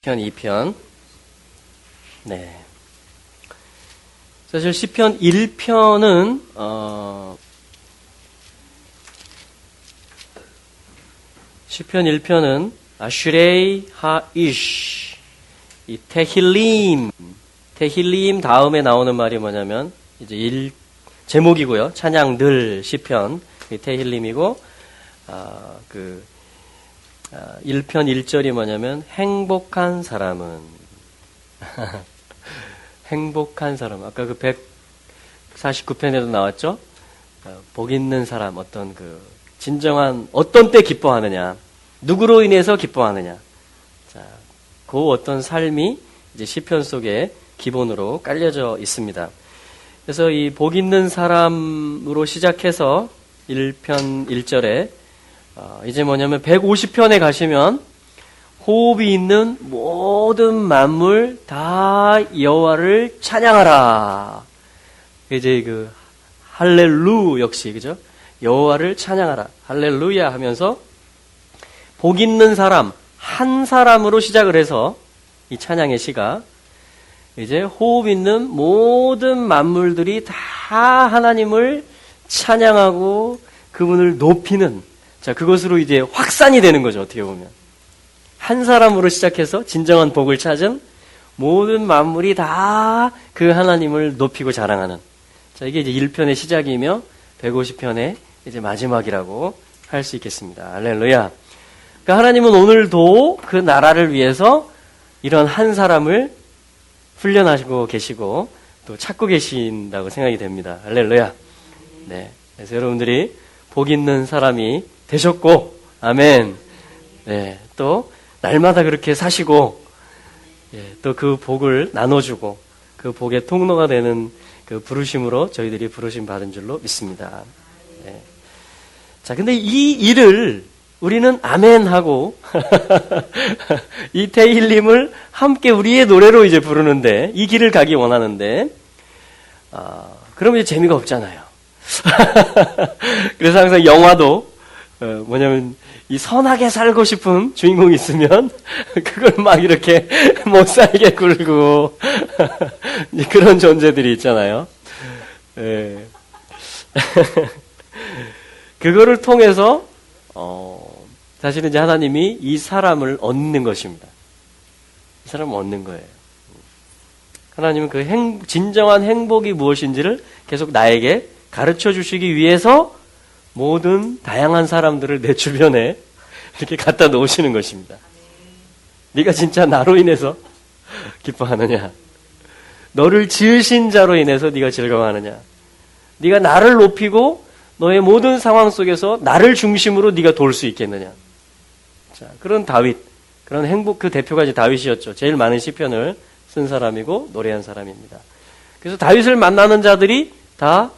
시편 2편. 네. 사실 시편 1편은 시편 1편은 아슈레이 하이쉬 이 테힐림 다음에 나오는 말이 뭐냐면 이제 제목이고요. 찬양들 시편 테힐림이고 1편 1절이 뭐냐면 행복한 사람은 행복한 사람. 아까 그 149편에도 나왔죠. 복 있는 사람 진정한 어떤 때 기뻐하느냐, 누구로 인해서 기뻐하느냐. 자, 그 어떤 삶이 이제 시편 속에 기본으로 깔려져 있습니다. 그래서 이 복 있는 사람으로 시작해서 1편 1절에 이제 뭐냐면 150편에 가시면 호흡이 있는 모든 만물 다 여호와를 찬양하라. 이제 할렐루 역시 그죠? 여호와를 찬양하라. 할렐루야 하면서 복 있는 사람 한 사람으로 시작을 해서 이 찬양의 시가 이제 호흡 있는 모든 만물들이 다 하나님을 찬양하고 그분을 높이는 자, 그것으로 이제 확산이 되는 거죠, 어떻게 보면. 한 사람으로 시작해서 진정한 복을 찾은 모든 만물이 다 그 하나님을 높이고 자랑하는. 자, 이게 이제 1편의 시작이며 150편의 이제 마지막이라고 할 수 있겠습니다. 할렐루야. 그러니까 하나님은 오늘도 그 나라를 위해서 이런 한 사람을 훈련하시고 계시고 또 찾고 계신다고 생각이 됩니다. 할렐루야. 네. 그래서 여러분들이 복 있는 사람이 되셨고, 아멘. 네, 또 날마다 그렇게 사시고, 또 그 복을 나눠주고, 그 복의 통로가 되는 그 부르심으로 저희들이 부르심 받은 줄로 믿습니다. 네. 자, 근데 이 일을 우리는 아멘하고 이 테힐림을 함께 우리의 노래로 이제 부르는데 이 길을 가기 원하는데, 그러면 이제 재미가 없잖아요. 그래서 항상 영화도 뭐냐면 이 선하게 살고 싶은 주인공이 있으면 그걸 막 이렇게 못 살게 굴고 그런 존재들이 있잖아요. 예. 그거를 통해서 사실은 이제 하나님이 이 사람을 얻는 것입니다. 이 사람을 얻는 거예요. 하나님은 그 진정한 행복이 무엇인지를 계속 나에게 가르쳐 주시기 위해서 모든 다양한 사람들을 내 주변에 이렇게 갖다 놓으시는 것입니다. 네가 진짜 나로 인해서 기뻐하느냐? 너를 지으신 자로 인해서 네가 즐거워하느냐? 네가 나를 높이고 너의 모든 상황 속에서 나를 중심으로 네가 돌 수 있겠느냐? 자, 그런 다윗, 그런 행복 그 대표가 이제 다윗이었죠. 제일 많은 시편을 쓴 사람이고 노래한 사람입니다. 그래서 다윗을 만나는 자들이 다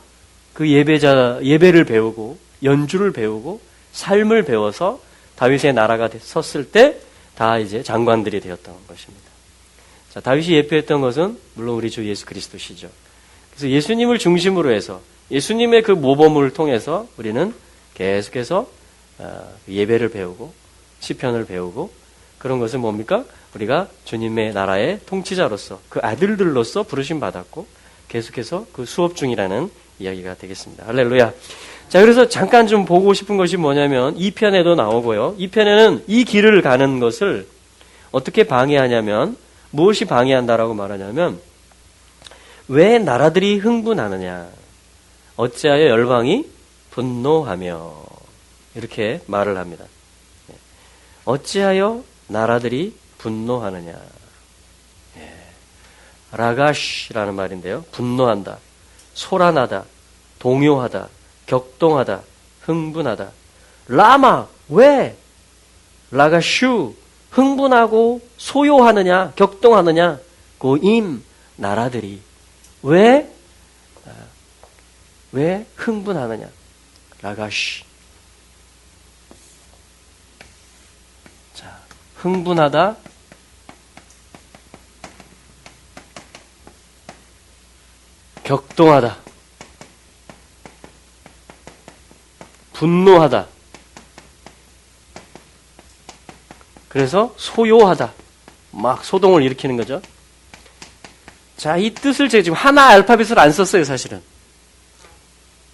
그 예배를 배우고 연주를 배우고 삶을 배워서 다윗의 나라가 섰을 때 다 이제 장관들이 되었던 것입니다. 자, 다윗이 예표했던 것은 물론 우리 주 예수 그리스도시죠. 그래서 예수님을 중심으로 해서 예수님의 그 모범을 통해서 우리는 계속해서 예배를 배우고 시편을 배우고 그런 것은 뭡니까? 우리가 주님의 나라의 통치자로서 그 아들들로서 부르심 받았고 계속해서 그 수업 중이라는 이야기가 되겠습니다. 할렐루야. 자, 그래서 잠깐 좀 보고 싶은 것이 뭐냐면 2편에도 나오고요. 2편에는 이 길을 가는 것을 어떻게 방해하냐면 무엇이 방해한다라고 말하냐면 왜 나라들이 흥분하느냐 어찌하여 열방이 분노하며 이렇게 말을 합니다. 어찌하여 나라들이 분노하느냐. 라가시라는 말인데요. 분노한다. 소란하다, 동요하다, 격동하다, 흥분하다. 라마, 왜? 라가슈, 흥분하고 소요하느냐, 격동하느냐. 고임, 나라들이. 왜 흥분하느냐. 라가시. 자, 흥분하다, 격동하다, 분노하다, 그래서 소요하다. 막 소동을 일으키는 거죠. 자, 이 뜻을 제가 지금 하나 알파벳을 안 썼어요, 사실은.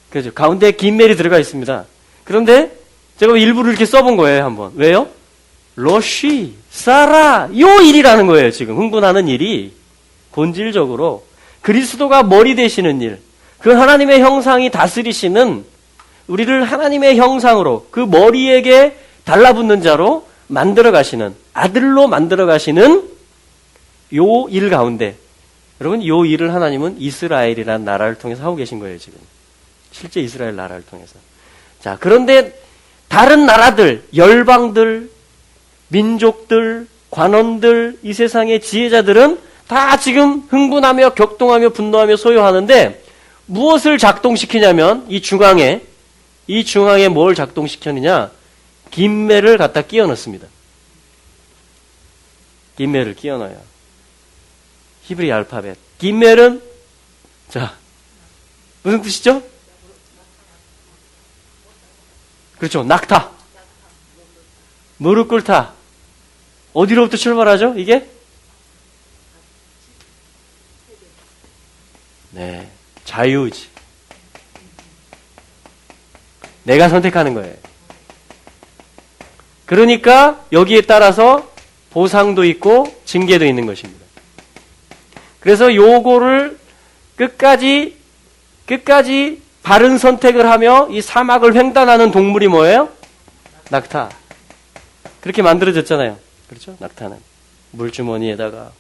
그죠? 가운데 긴멜이 들어가 있습니다. 그런데 제가 일부러 이렇게 써본 거예요, 한번. 왜요? 로시, 사라, 요 일이라는 거예요, 지금. 흥분하는 일이. 본질적으로. 그리스도가 머리 되시는 일. 그 하나님의 형상이 다스리시는 우리를 하나님의 형상으로 그 머리에게 달라붙는 자로 만들어 가시는, 아들로 만들어 가시는 요 일 가운데. 여러분, 요 일을 하나님은 이스라엘이라는 나라를 통해서 하고 계신 거예요, 지금. 실제 이스라엘 나라를 통해서. 자, 그런데 다른 나라들, 열방들, 민족들, 관원들, 이 세상의 지혜자들은 다 지금 흥분하며 격동하며 분노하며 소요하는데 무엇을 작동시키냐면 이 중앙에 뭘 작동시켰느냐? 긴멜을 갖다 끼워 넣습니다. 긴멜을 끼워 넣어요. 히브리 알파벳. 긴멜은 자, 무슨 뜻이죠? 그렇죠. 낙타. 무릎 꿇다. 어디로부터 출발하죠? 이게? 네. 자유의지. 내가 선택하는 거예요. 그러니까 여기에 따라서 보상도 있고 징계도 있는 것입니다. 그래서 요거를 끝까지 바른 선택을 하며 이 사막을 횡단하는 동물이 뭐예요? 낙타. 그렇게 만들어졌잖아요. 그렇죠? 낙타는. 물주머니에다가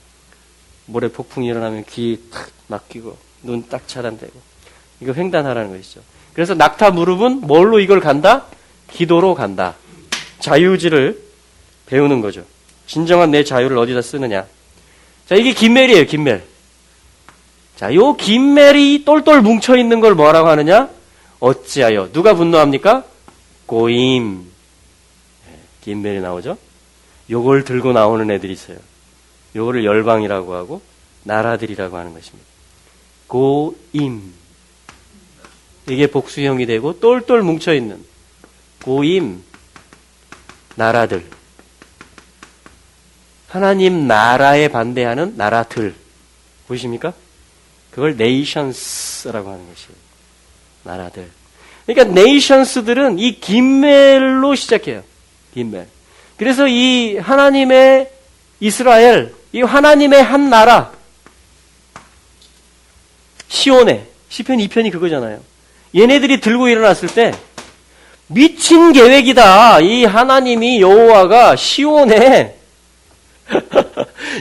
모래 폭풍이 일어나면 귀 탁 막히고 눈 딱 차단되고 이거 횡단하라는 것이죠. 그래서 낙타 무릎은 뭘로 이걸 간다? 기도로 간다. 자유의지를 배우는 거죠. 진정한 내 자유를 어디다 쓰느냐. 자, 이게 긴멜이에요, 긴멜. 자, 요 긴멜이 똘똘 뭉쳐있는 걸 뭐라고 하느냐? 어찌하여. 누가 분노합니까? 고임. 긴멜이 나오죠? 요걸 들고 나오는 애들이 있어요. 요거를 열방이라고 하고 나라들이라고 하는 것입니다. 고임. 이게 복수형이 되고 똘똘 뭉쳐있는 고임 나라들. 하나님 나라에 반대하는 나라들. 보이십니까? 그걸 네이션스라고 하는 것이에요. 나라들. 그러니까 네이션스들은 이 긴멜로 시작해요. 긴멜. 그래서 이 하나님의 이스라엘, 이 하나님의 한 나라, 시온에, 시편 2편이 그거잖아요. 얘네들이 들고 일어났을 때 미친 계획이다. 이 하나님이 여호와가 시온에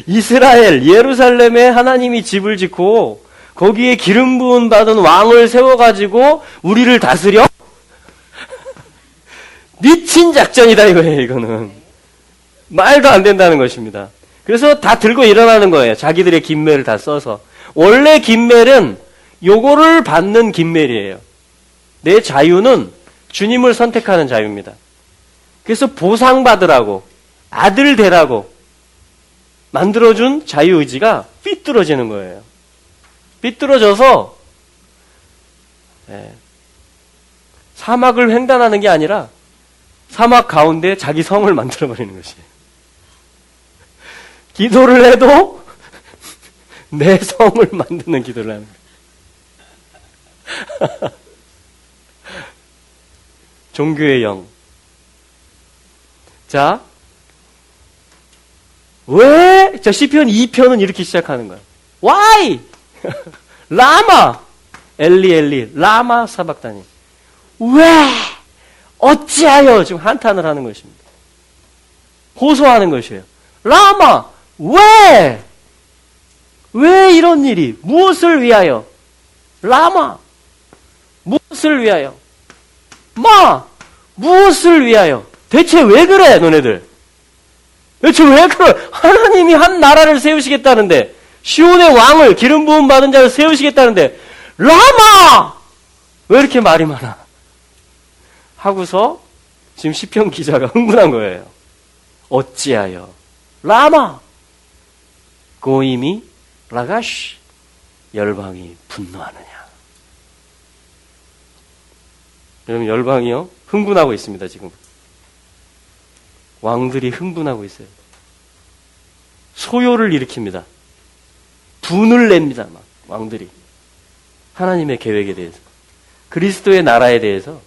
이스라엘, 예루살렘에 하나님이 집을 짓고 거기에 기름 부음 받은 왕을 세워가지고 우리를 다스려? 미친 작전이다 이거예요. 이거는 말도 안 된다는 것입니다. 그래서 다 들고 일어나는 거예요. 자기들의 긴멜을 다 써서. 원래 긴멜은 요거를 받는 긴멜이에요. 내 자유는 주님을 선택하는 자유입니다. 그래서 보상받으라고, 아들 되라고 만들어준 자유의지가 삐뚤어지는 거예요. 삐뚤어져서 사막을 횡단하는 게 아니라 사막 가운데 자기 성을 만들어버리는 것이에요. 기도를 해도 내 성을 만드는 기도를 하는 거예요. 종교의 영. 자, 왜? 자, 시편 2편은 이렇게 시작하는 거예요. Why? 라마! 엘리, 라마 사박다니. 왜? 어찌하여? 지금 한탄을 하는 것입니다. 호소하는 것이에요. 라마! 왜? 왜 이런 일이? 무엇을 위하여? 라마! 무엇을 위하여? 무엇을 위하여? 대체 왜 그래, 너네들? 대체 왜 그래? 하나님이 한 나라를 세우시겠다는데, 시온의 왕을, 기름 부음 받은 자를 세우시겠다는데, 라마! 왜 이렇게 말이 많아? 하고서, 지금 시편 기자가 흥분한 거예요. 어찌하여? 라마! 고임이 라가시, 열방이 분노하느냐. 여러분, 열방이요? 흥분하고 있습니다, 지금. 왕들이 흥분하고 있어요. 소요를 일으킵니다. 분을 냅니다. 막 왕들이. 하나님의 계획에 대해서. 그리스도의 나라에 대해서.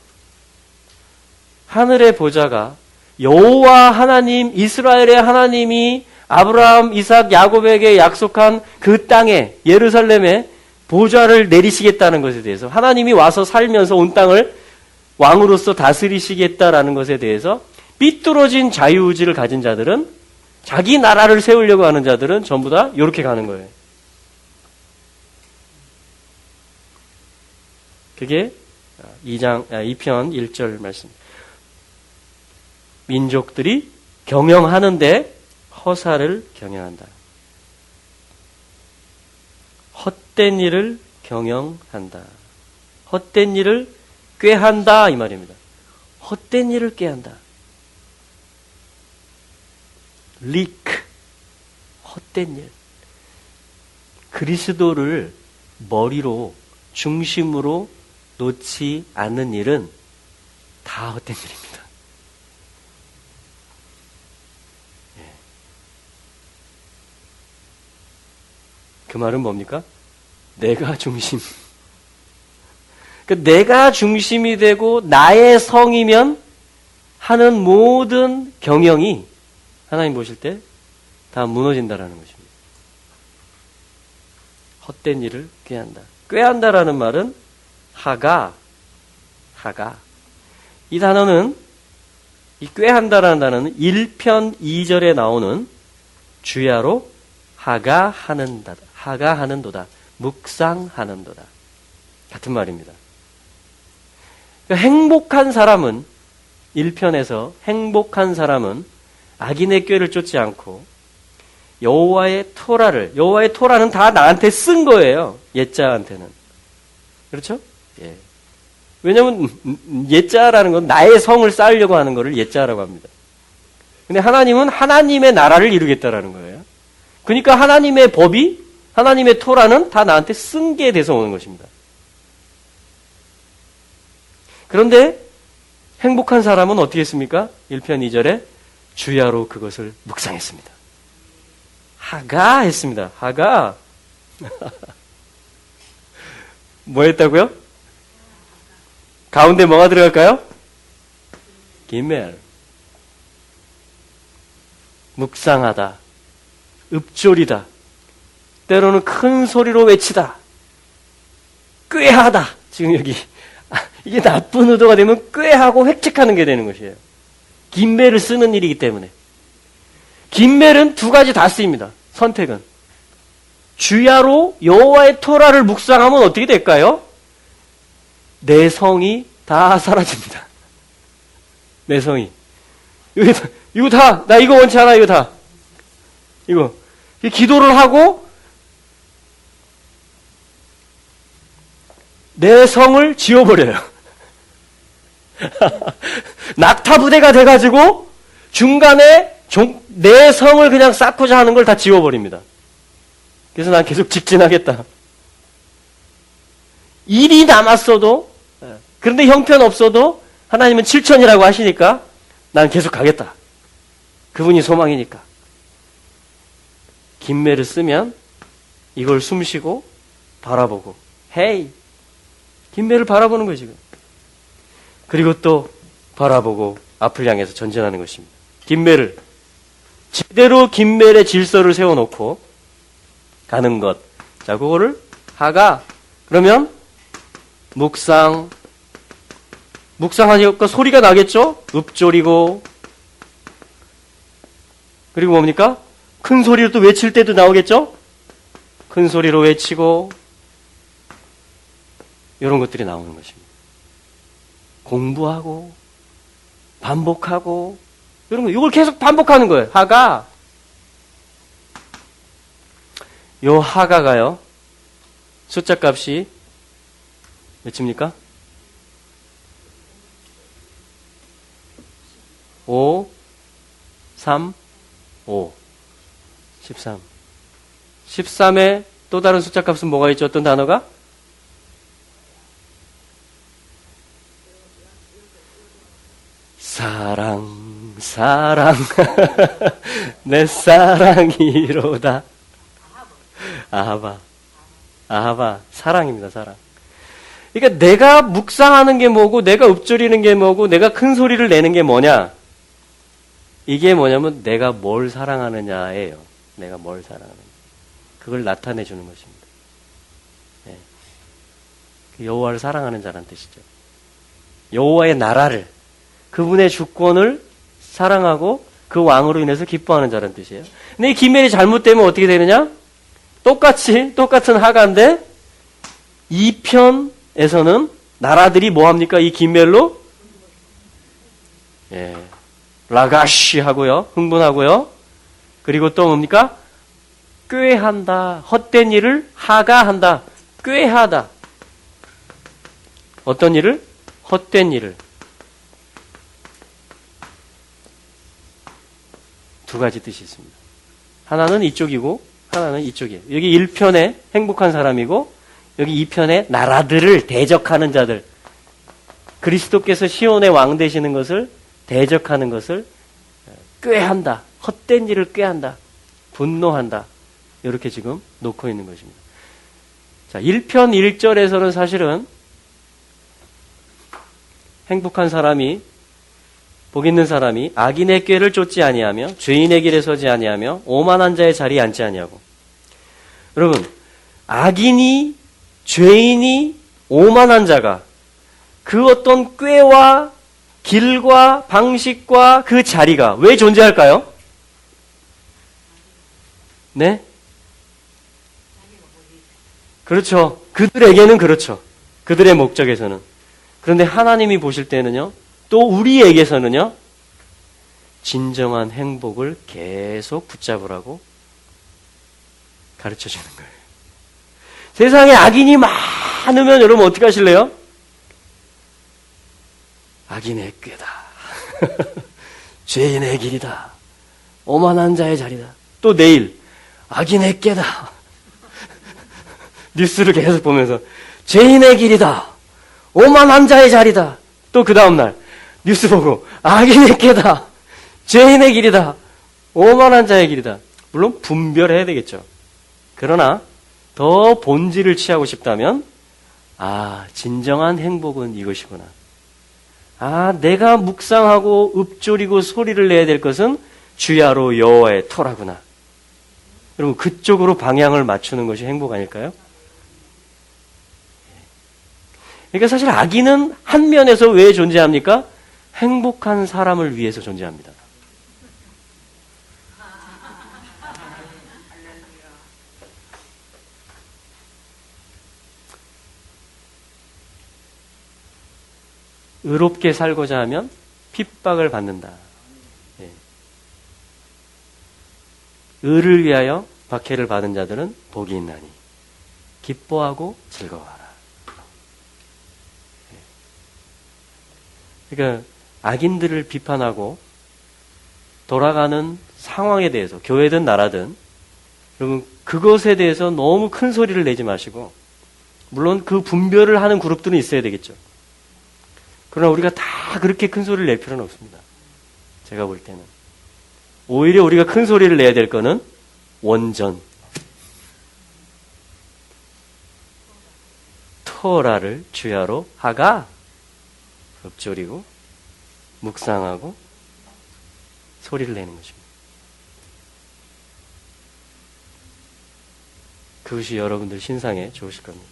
하늘의 보좌가 여호와 하나님, 이스라엘의 하나님이 아브라함, 이삭, 야곱에게 약속한 그 땅에, 예루살렘에 보좌를 내리시겠다는 것에 대해서, 하나님이 와서 살면서 온 땅을 왕으로서 다스리시겠다라는 것에 대해서 삐뚤어진 자유의지를 가진 자들은, 자기 나라를 세우려고 하는 자들은 전부 다 이렇게 가는 거예요. 그게 2편 1절 말씀. 민족들이 경영하는데 허사를 경영한다. 헛된 일을 경영한다. 헛된 일을 꾀한다 이 말입니다. 헛된 일을 꾀한다. 리크, 헛된 일. 그리스도를 머리로, 중심으로 놓지 않는 일은 다 헛된 일입니다. 그 말은 뭡니까? 내가 중심. 내가 중심이 되고 나의 성이면 하는 모든 경영이 하나님 보실 때 다 무너진다라는 것입니다. 헛된 일을 꾀한다. 꾀한다라는 말은 하가. 이 단어는, 이 꾀한다라는 단어는 1편 2절에 나오는 주야로 하가 하는도다. 묵상하는도다. 같은 말입니다. 그러니까 행복한 사람은, 1편에서 행복한 사람은 악인의 꾀를 쫓지 않고 여호와의 토라는 다 나한테 쓴 거예요. 옛자한테는. 그렇죠? 예. 왜냐면 옛자라는 건 나의 성을 쌓으려고 하는 거를 옛자라고 합니다. 근데 하나님은 하나님의 나라를 이루겠다라는 거예요. 그러니까 하나님의 법이, 하나님의 토라는 다 나한테 쓴 게 돼서 오는 것입니다. 그런데 행복한 사람은 어떻게 했습니까? 1편 2절에 주야로 그것을 묵상했습니다. 하가 했습니다. 하가. 뭐 했다고요? 가운데 뭐가 들어갈까요? 기멜. 묵상하다. 읊조리다. 때로는 큰 소리로 외치다. 꾀하다. 지금 여기 이게 나쁜 의도가 되면 꾀하고 획책하는 게 되는 것이에요. 긴매를 쓰는 일이기 때문에. 긴매는 두 가지 다 쓰입니다. 선택은. 주야로 여호와의 토라를 묵상하면 어떻게 될까요? 내 성이 다 사라집니다. 내 성이. 이거 다, 나 이거 원치 않아, 이거 다. 이거. 기도를 하고, 내 성을 지워버려요. 낙타부대가 돼가지고, 중간에 내 성을 그냥 쌓고자 하는 걸 다 지워버립니다. 그래서 난 계속 직진하겠다. 일이 남았어도, 그런데 형편없어도 하나님은 7천이라고 하시니까 난 계속 가겠다. 그분이 소망이니까. 긴매를 쓰면 이걸 숨쉬고 바라보고, 헤이! 긴매를 바라보는 거지. 그리고 또 바라보고 앞을 향해서 전진하는 것입니다. 긴매를, 제대로 긴매의 질서를 세워놓고 가는 것. 자, 그거를 하가. 그러면 묵상하니까 소리가 나겠죠? 읊조리고. 그리고 뭡니까? 큰 소리로 또 외칠 때도 나오겠죠? 큰 소리로 외치고. 이런 것들이 나오는 것입니다. 공부하고, 반복하고, 이런 거, 이걸 계속 반복하는 거예요. 하가. 요 하가가요, 숫자 값이 몇입니까? 5, 3, 5, 13. 13에 또 다른 숫자 값은 뭐가 있죠? 어떤 단어가? 사랑, 사랑 내 사랑이로다. 아하바 사랑입니다. 사랑. 그러니까 내가 묵상하는 게 뭐고 내가 읊조리는 게 뭐고 내가 큰 소리를 내는 게 뭐냐, 이게 뭐냐면 내가 뭘 사랑하느냐예요. 내가 뭘 사랑하느냐, 그걸 나타내 주는 것입니다. 네. 여호와를 사랑하는 자란 뜻이죠. 여호와의 나라를, 그분의 주권을 사랑하고 그 왕으로 인해서 기뻐하는 자란 뜻이에요. 근데 이 기멜이 잘못되면 어떻게 되느냐? 똑같은 하가인데 2편에서는 나라들이 뭐합니까? 이 기멜로 라가시 하고요, 흥분하고요. 그리고 또 뭡니까? 꾀한다. 헛된 일을 하가한다. 꾀하다. 어떤 일을? 헛된 일을. 두 가지 뜻이 있습니다. 하나는 이쪽이고 하나는 이쪽이에요. 여기 1편에 행복한 사람이고 여기 2편에 나라들을 대적하는 자들, 그리스도께서 시온의 왕 되시는 것을 대적하는 것을 꾀한다. 헛된 일을 꾀한다. 분노한다. 이렇게 지금 놓고 있는 것입니다. 자, 1편 1절에서는 사실은 행복한 사람이, 복 있는 사람이 악인의 꾀를 쫓지 아니하며 죄인의 길에 서지 아니하며 오만한 자의 자리에 앉지 아니하고. 여러분, 악인이, 죄인이, 오만한 자가 그 어떤 꾀와 길과 방식과 그 자리가 왜 존재할까요? 네? 그렇죠. 그들에게는 그렇죠. 그들의 목적에서는. 그런데 하나님이 보실 때는요, 또 우리에게서는요, 진정한 행복을 계속 붙잡으라고 가르쳐 주는 거예요. 세상에 악인이 많으면 여러분 어떻게 하실래요? 악인의 꾀다. 죄인의 길이다. 오만한 자의 자리다. 또 내일 악인의 꾀다. 뉴스를 계속 보면서 죄인의 길이다. 오만한 자의 자리다. 또 그 다음날 뉴스 보고 악인의 꾀다. 죄인의 길이다. 오만한 자의 길이다. 물론 분별해야 되겠죠. 그러나 더 본질을 취하고 싶다면, 진정한 행복은 이것이구나. 내가 묵상하고 읊조리고 소리를 내야 될 것은 주야로 여호와의 토라구나. 여러분, 그쪽으로 방향을 맞추는 것이 행복 아닐까요? 그러니까 사실 악인은 한 면에서 왜 존재합니까? 행복한 사람을 위해서 존재합니다. 의롭게 살고자 하면 핍박을 받는다. 의를 위하여 박해를 받은 자들은 복이 있나니 기뻐하고 즐거워하라. 그러니까 악인들을 비판하고 돌아가는 상황에 대해서, 교회든 나라든, 여러분 그것에 대해서 너무 큰 소리를 내지 마시고, 물론 그 분별을 하는 그룹들은 있어야 되겠죠. 그러나 우리가 다 그렇게 큰 소리를 낼 필요는 없습니다. 제가 볼 때는 오히려 우리가 큰 소리를 내야 될 거는 원전, 토라를 주야로 하가 읊조리고 묵상하고 소리를 내는 것입니다. 그것이 여러분들 신상에 좋으실 겁니다.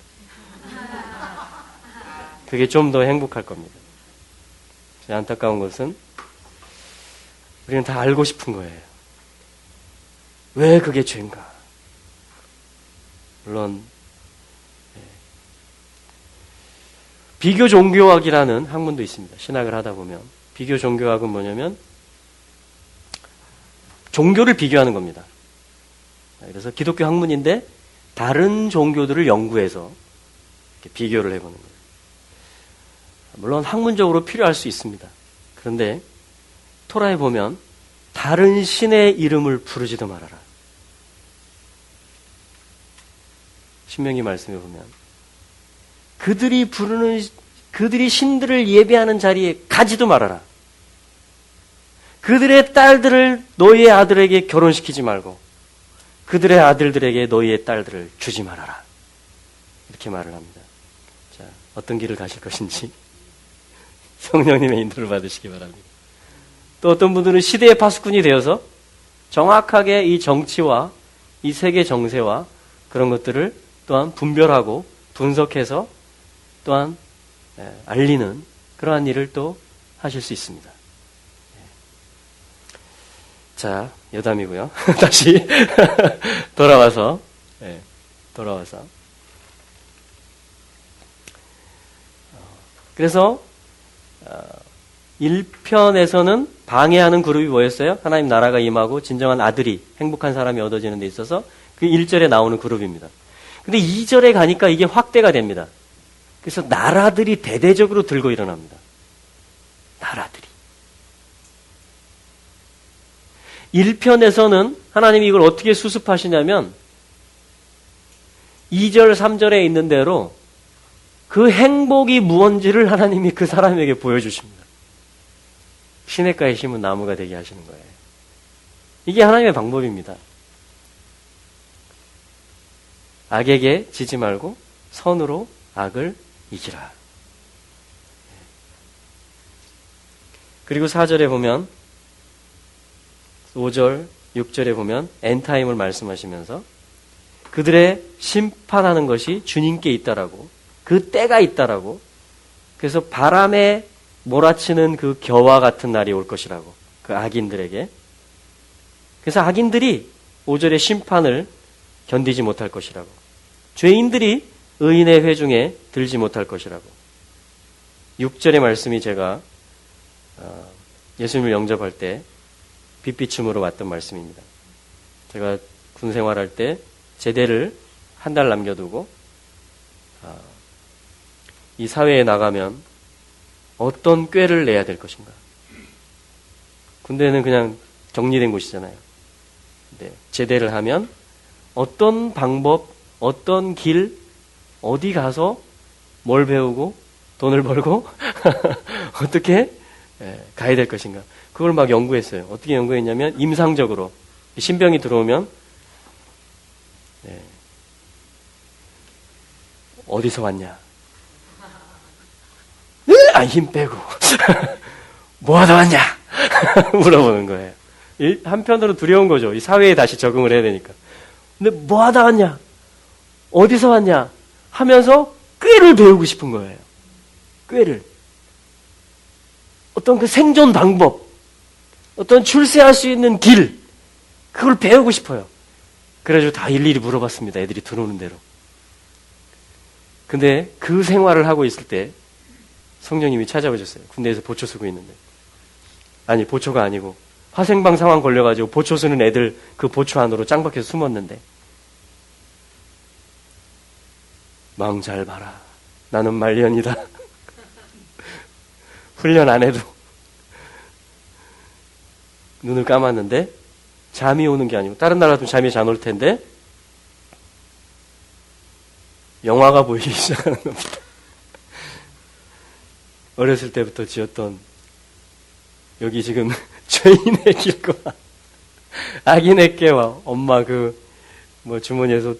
그게 좀 더 행복할 겁니다. 안타까운 것은 우리는 다 알고 싶은 거예요. 왜 그게 죄인가? 물론 비교 종교학이라는 학문도 있습니다. 신학을 하다 보면 비교 종교학은 뭐냐면 종교를 비교하는 겁니다. 그래서 기독교 학문인데 다른 종교들을 연구해서 이렇게 비교를 해보는 거예요. 물론 학문적으로 필요할 수 있습니다. 그런데 토라에 보면 다른 신의 이름을 부르지도 말아라. 신명기 말씀에 보면 그들이 신들을 예배하는 자리에 가지도 말아라. 그들의 딸들을 너희의 아들에게 결혼시키지 말고 그들의 아들들에게 너희의 딸들을 주지 말아라. 이렇게 말을 합니다. 자, 어떤 길을 가실 것인지 성령님의 인도를 받으시기 바랍니다. 또 어떤 분들은 시대의 파수꾼이 되어서 정확하게 이 정치와 이 세계 정세와 그런 것들을 또한 분별하고 분석해서 또한 알리는 그러한 일을 또 하실 수 있습니다. 자, 여담이고요. 다시 돌아와서 그래서 1편에서는 방해하는 그룹이 뭐였어요? 하나님 나라가 임하고 진정한 아들이 행복한 사람이 얻어지는 데 있어서 그 1절에 나오는 그룹입니다. 근데 2절에 가니까 이게 확대가 됩니다. 그래서 나라들이 대대적으로 들고 일어납니다. 나라들이. 1편에서는 하나님이 이걸 어떻게 수습하시냐면 2절, 3절에 있는 대로 그 행복이 무언지를 하나님이 그 사람에게 보여주십니다. 시냇가에 심은 나무가 되게 하시는 거예요. 이게 하나님의 방법입니다. 악에게 지지 말고 선으로 악을 이기라. 그리고 4절에 보면 5절, 6절에 보면 엔타임을 말씀하시면서 그들의 심판하는 것이 주님께 있다라고 그 때가 있다라고 그래서 바람에 몰아치는 그 겨와 같은 날이 올 것이라고 그 악인들에게 그래서 악인들이 5절의 심판을 견디지 못할 것이라고 죄인들이 의인의 회중에 들지 못할 것이라고 6절의 말씀이 제가 예수님을 영접할 때 빛비춤으로 왔던 말씀입니다. 제가 군 생활할 때 제대를 한 달 남겨두고 이 사회에 나가면 어떤 꾀를 내야 될 것인가. 군대는 그냥 정리된 곳이잖아요. 네, 제대를 하면 어떤 방법, 어떤 길, 어디 가서 뭘 배우고 돈을 벌고 어떻게 가야 될 것인가. 그걸 막 연구했어요. 어떻게 연구했냐면 임상적으로 신병이 들어오면 어디서 왔냐? 힘 빼고 뭐 하다 왔냐? 물어보는 거예요. 한편으로 두려운 거죠. 이 사회에 다시 적응을 해야 되니까. 근데 뭐 하다 왔냐? 어디서 왔냐? 하면서 꾀를 배우고 싶은 거예요. 꾀를. 어떤 그 생존 방법, 어떤 출세할 수 있는 길, 그걸 배우고 싶어요. 그래가지고 다 일일이 물어봤습니다. 애들이 들어오는 대로. 근데 그 생활을 하고 있을 때 성령님이 찾아오셨어요. 군대에서 보초 쓰고 있는데. 아니, 보초가 아니고 화생방 상황 걸려가지고 보초 쓰는 애들 그 보초 안으로 짱박혀서 숨었는데 마음 잘 봐라. 나는 말년이다. 훈련 안 해도 눈을 감았는데 잠이 오는 게 아니고 다른 나라 같으면 잠이 잘 올 텐데 영화가 보이기 시작하는 겁니다. 어렸을 때부터 지었던 여기 지금 죄인의 길과 악인의 꾀와 엄마 뭐 주머니에서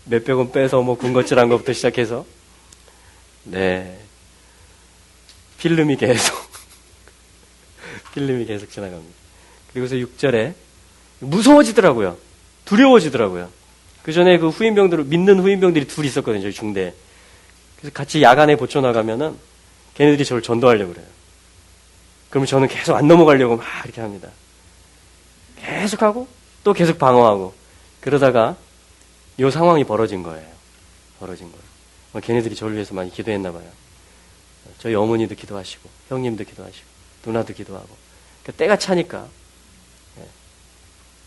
몇백 원 빼서 뭐 군것질한 것부터 시작해서 필름이 계속 지나갑니다. 그리고서 6절에 무서워지더라고요. 두려워지더라고요. 그 전에 그 믿는 후임병들이 둘이 있었거든요. 저희 중대에. 그래서 같이 야간에 보초 나가면은 걔네들이 저를 전도하려고 그래요. 그러면 저는 계속 안 넘어가려고 막 이렇게 합니다. 계속 하고 또 계속 방어하고 그러다가 이 상황이 벌어진 거예요. 걔네들이 저를 위해서 많이 기도했나 봐요. 저희 어머니도 기도하시고 형님도 기도하시고 누나도 기도하고 그러니까 때가 차니까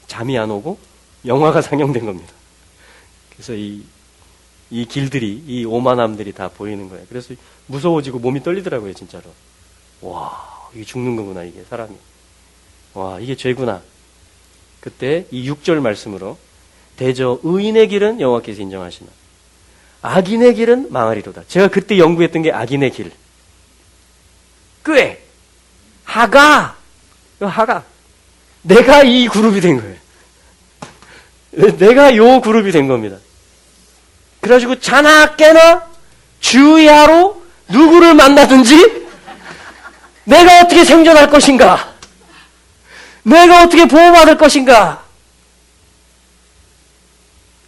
잠이 안 오고 영화가 상영된 겁니다. 그래서 이 길들이 이 오만함들이 다 보이는 거예요. 그래서 무서워지고 몸이 떨리더라고요. 진짜로. 와, 이게 죽는 거구나. 이게 사람이. 와, 이게 죄구나. 그때 이 6절 말씀으로 대저 의인의 길은 여호와께서 인정하시나 악인의 길은 망하리로다. 제가 그때 연구했던 게 악인의 길. 꾀, 하가, 내가 이 그룹이 된 거예요. 내가 요 그룹이 된 겁니다. 그래가지고 자나 깨나 주의하러 누구를 만나든지 내가 어떻게 생존할 것인가? 내가 어떻게 보호받을 것인가?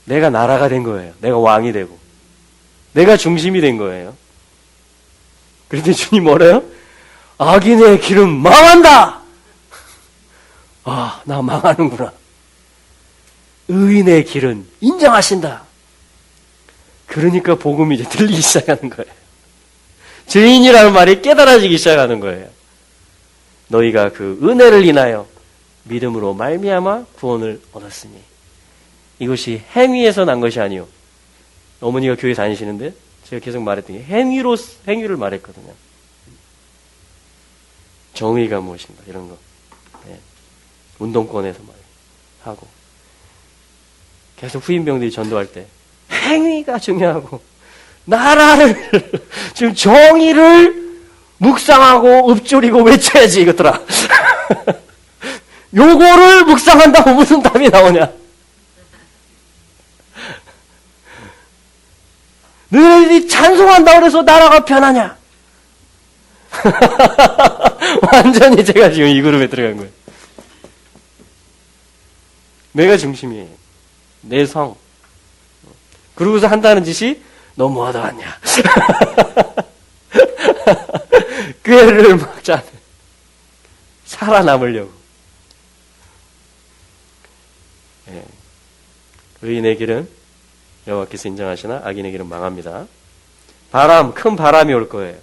내가 나라가 된 거예요. 내가 왕이 되고 내가 중심이 된 거예요. 그런데 주님 뭐래요? 악인의 길은 망한다! 아, 나 망하는구나. 의인의 길은 인정하신다. 그러니까 복음이 이제 들리기 시작하는 거예요. 죄인이라는 말이 깨달아지기 시작하는 거예요. 너희가 그 은혜를 인하여 믿음으로 말미암아 구원을 얻었으니 이것이 행위에서 난 것이 아니요. 어머니가 교회 다니시는데 제가 계속 말했던 게 행위를 말했거든요. 정의가 무엇인가 이런 거. 네. 운동권에서 하고 계속 후임병들이 전도할 때 행위가 중요하고 나라를 지금 정의를 묵상하고 읊조리고 외쳐야지 이것들아. 요거를 묵상한다고 무슨 답이 나오냐? 너희들이 찬송한다고 해서 나라가 편하냐? 완전히 제가 지금 이 그룹에 들어간 거예요. 내가 중심이에요. 내 성. 그러고서 한다는 짓이 너무하다 않냐? 꾀를 막 짜네. 살아남으려고. 예. 의인의 길은 여호와께서 인정하시나 악인의 길은 망합니다. 큰 바람이 올 거예요.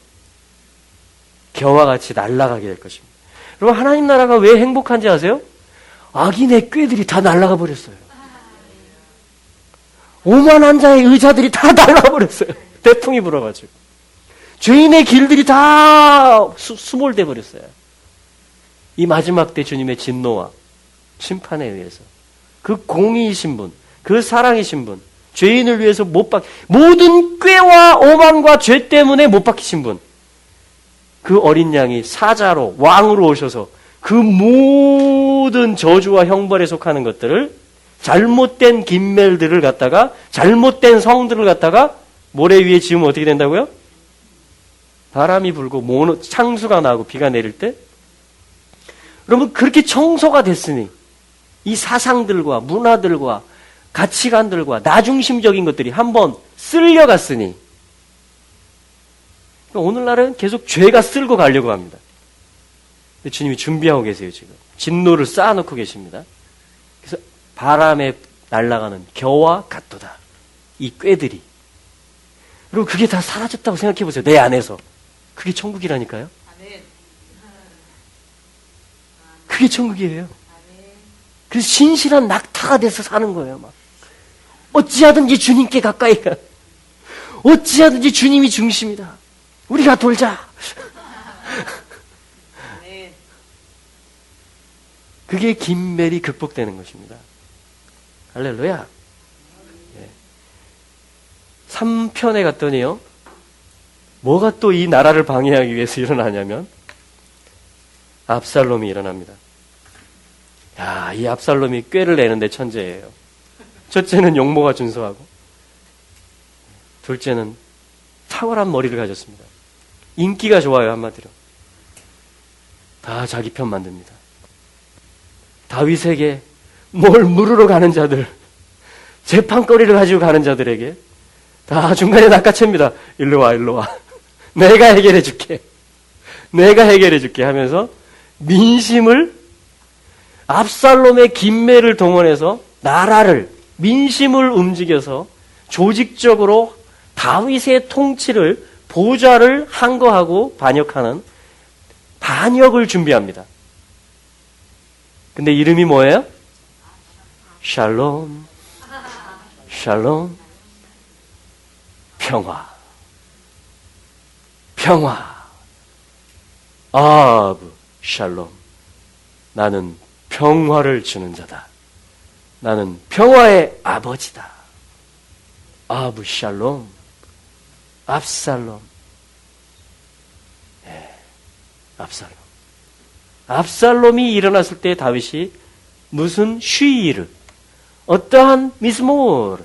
겨와 같이 날아가게 될 것입니다. 여러분 하나님 나라가 왜 행복한지 아세요? 악인의 꾀들이 다 날아가 버렸어요. 오만한 자의 의자들이 다 날아가 버렸어요. 태풍이 불어가지고. 죄인의 길들이 다 수몰돼 버렸어요. 이 마지막 때 주님의 진노와 심판에 의해서 그 공의이신 분, 그 사랑이신 분, 죄인을 위해서 모든 꾀와 오만과 죄 때문에 못 박히신 분, 그 어린 양이 사자로 왕으로 오셔서 그 모든 저주와 형벌에 속하는 것들을 잘못된 김멜들을 갖다가 잘못된 성들을 갖다가 모래 위에 지으면 어떻게 된다고요? 바람이 불고 창수가 나고 비가 내릴 때 여러분 그렇게 청소가 됐으니 이 사상들과 문화들과 가치관들과 나중심적인 것들이 한번 쓸려갔으니 오늘날은 계속 죄가 쓸고 가려고 합니다. 근데 주님이 준비하고 계세요. 지금 진노를 쌓아놓고 계십니다. 그래서 바람에 날아가는 겨와 같도다. 이 꾀들이. 그리고 그게 다 사라졌다고 생각해 보세요. 내 안에서. 그게 천국이라니까요. 그게 천국이에요. 그래서 신실한 낙타가 돼서 사는 거예요. 막. 어찌하든지 주님께 가까이 가. 어찌하든지 주님이 중심이다. 우리가 돌자. 그게 김멜이 극복되는 것입니다. 할렐루야. 3편에 갔더니요. 뭐가 또 이 나라를 방해하기 위해서 일어나냐면 압살롬이 일어납니다. 야, 이 압살롬이 꾀를 내는데 천재예요. 첫째는 용모가 준수하고 둘째는 탁월한 머리를 가졌습니다. 인기가 좋아요. 한마디로. 다 자기 편 만듭니다. 다윗에게 뭘 물으러 가는 자들, 재판거리를 가지고 가는 자들에게 다 중간에 낚아챕니다. 일로 와, 일로 와. 내가 해결해 줄게. 내가 해결해 줄게 하면서 민심을 압살롬의 김매를 동원해서 나라를, 민심을 움직여서 조직적으로 다윗의 통치를, 보좌를 항거하고 반역하는 반역을 준비합니다. 근데 이름이 뭐예요? 샬롬, 샬롬, 평화, 평화, 아브, 샬롬. 나는 평화를 주는 자다. 나는 평화의 아버지다. 아브, 샬롬, 압살롬. 네, 압살롬. 압살롬이 일어났을 때 다윗이 무슨 쉬이르, 어떠한 미스모르,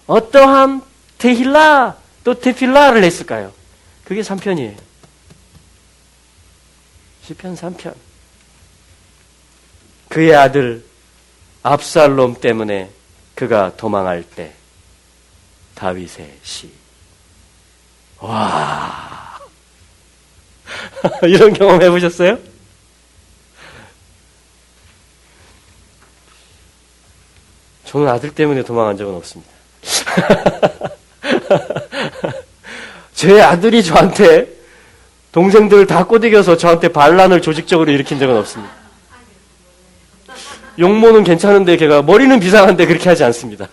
어떠한 테힐라, 또 테필라를 했을까요? 그게 3편이에요. 시편 3편. 그의 아들 압살롬 때문에 그가 도망할 때 다윗의 시. 와. 이런 경험 해보셨어요? 저는 아들 때문에 도망한 적은 없습니다. 제 아들이 저한테 동생들 다 꼬드겨서 저한테 반란을 조직적으로 일으킨 적은 없습니다. 용모는 괜찮은데 걔가 머리는 비상한데 그렇게 하지 않습니다.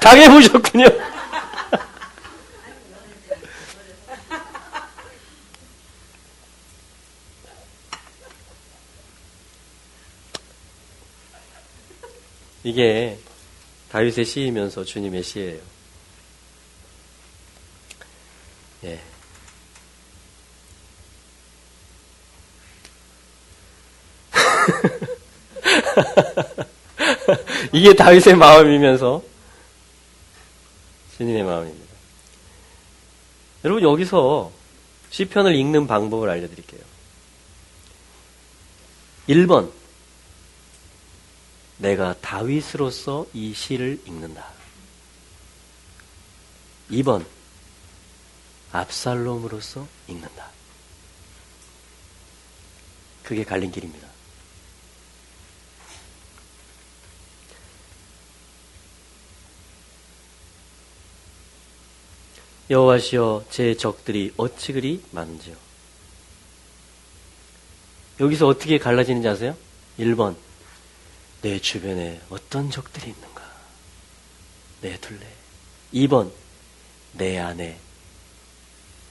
당해보셨군요. 이게 다윗의 시이면서 주님의 시예요. 예. 이게 다윗의 마음이면서 주님의 마음입니다. 여러분, 여기서 시편을 읽는 방법을 알려드릴게요. 1번, 내가 다윗으로서 이 시를 읽는다. 2번, 압살롬으로서 읽는다. 그게 갈림길입니다. 여호와시여, 제 적들이 어찌 그리 많은지요. 여기서 어떻게 갈라지는지 아세요? 1번, 내 주변에 어떤 적들이 있는가? 내 둘레. 2번, 내 안에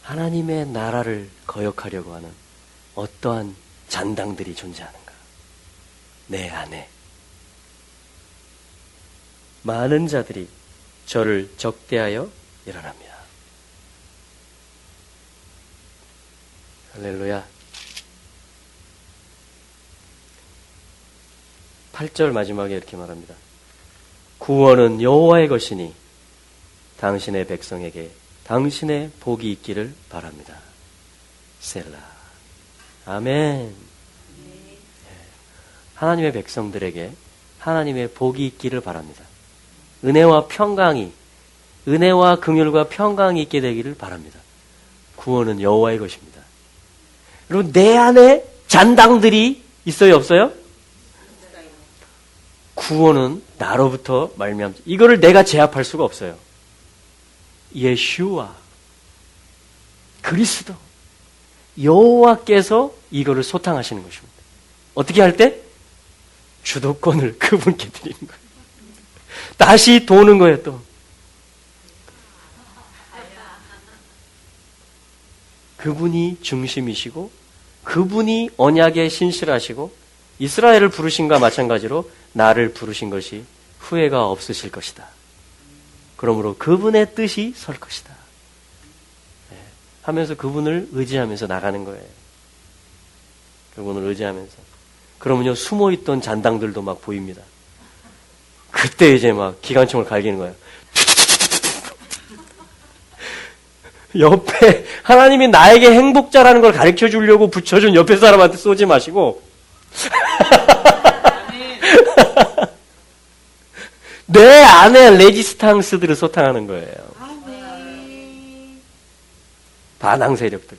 하나님의 나라를 거역하려고 하는 어떠한 잔당들이 존재하는가? 내 안에 많은 자들이 저를 적대하여 일어납니다. 할렐루야. 8절 마지막에 이렇게 말합니다. 구원은 여호와의 것이니 당신의 백성에게 당신의 복이 있기를 바랍니다. 셀라. 아멘. 하나님의 백성들에게 하나님의 복이 있기를 바랍니다. 은혜와 평강이, 은혜와 긍휼과 평강이 있게 되기를 바랍니다. 구원은 여호와의 것입니다. 여러분, 내 안에 잔당들이 있어요, 없어요? 구원은 나로부터 말미암지. 이거를 내가 제압할 수가 없어요. 예슈아, 그리스도, 여호와께서 이거를 소탕하시는 것입니다. 어떻게 할 때? 주도권을 그분께 드리는 거예요. 다시 도는 거예요, 또. 그분이 중심이시고 그분이 언약에 신실하시고 이스라엘을 부르신과 마찬가지로 나를 부르신 것이 후회가 없으실 것이다. 그러므로 그분의 뜻이 설 것이다. 하면서 그분을 의지하면서 나가는 거예요. 그분을 의지하면서. 그러면요, 숨어있던 잔당들도 막 보입니다. 그때 이제 막 기관총을 갈기는 거예요. 옆에 하나님이 나에게 행복자라는 걸 가르쳐 주려고 붙여준 옆에 사람한테 쏘지 마시고 내 안에 레지스탕스들을 소탕하는 거예요. 반항 세력들.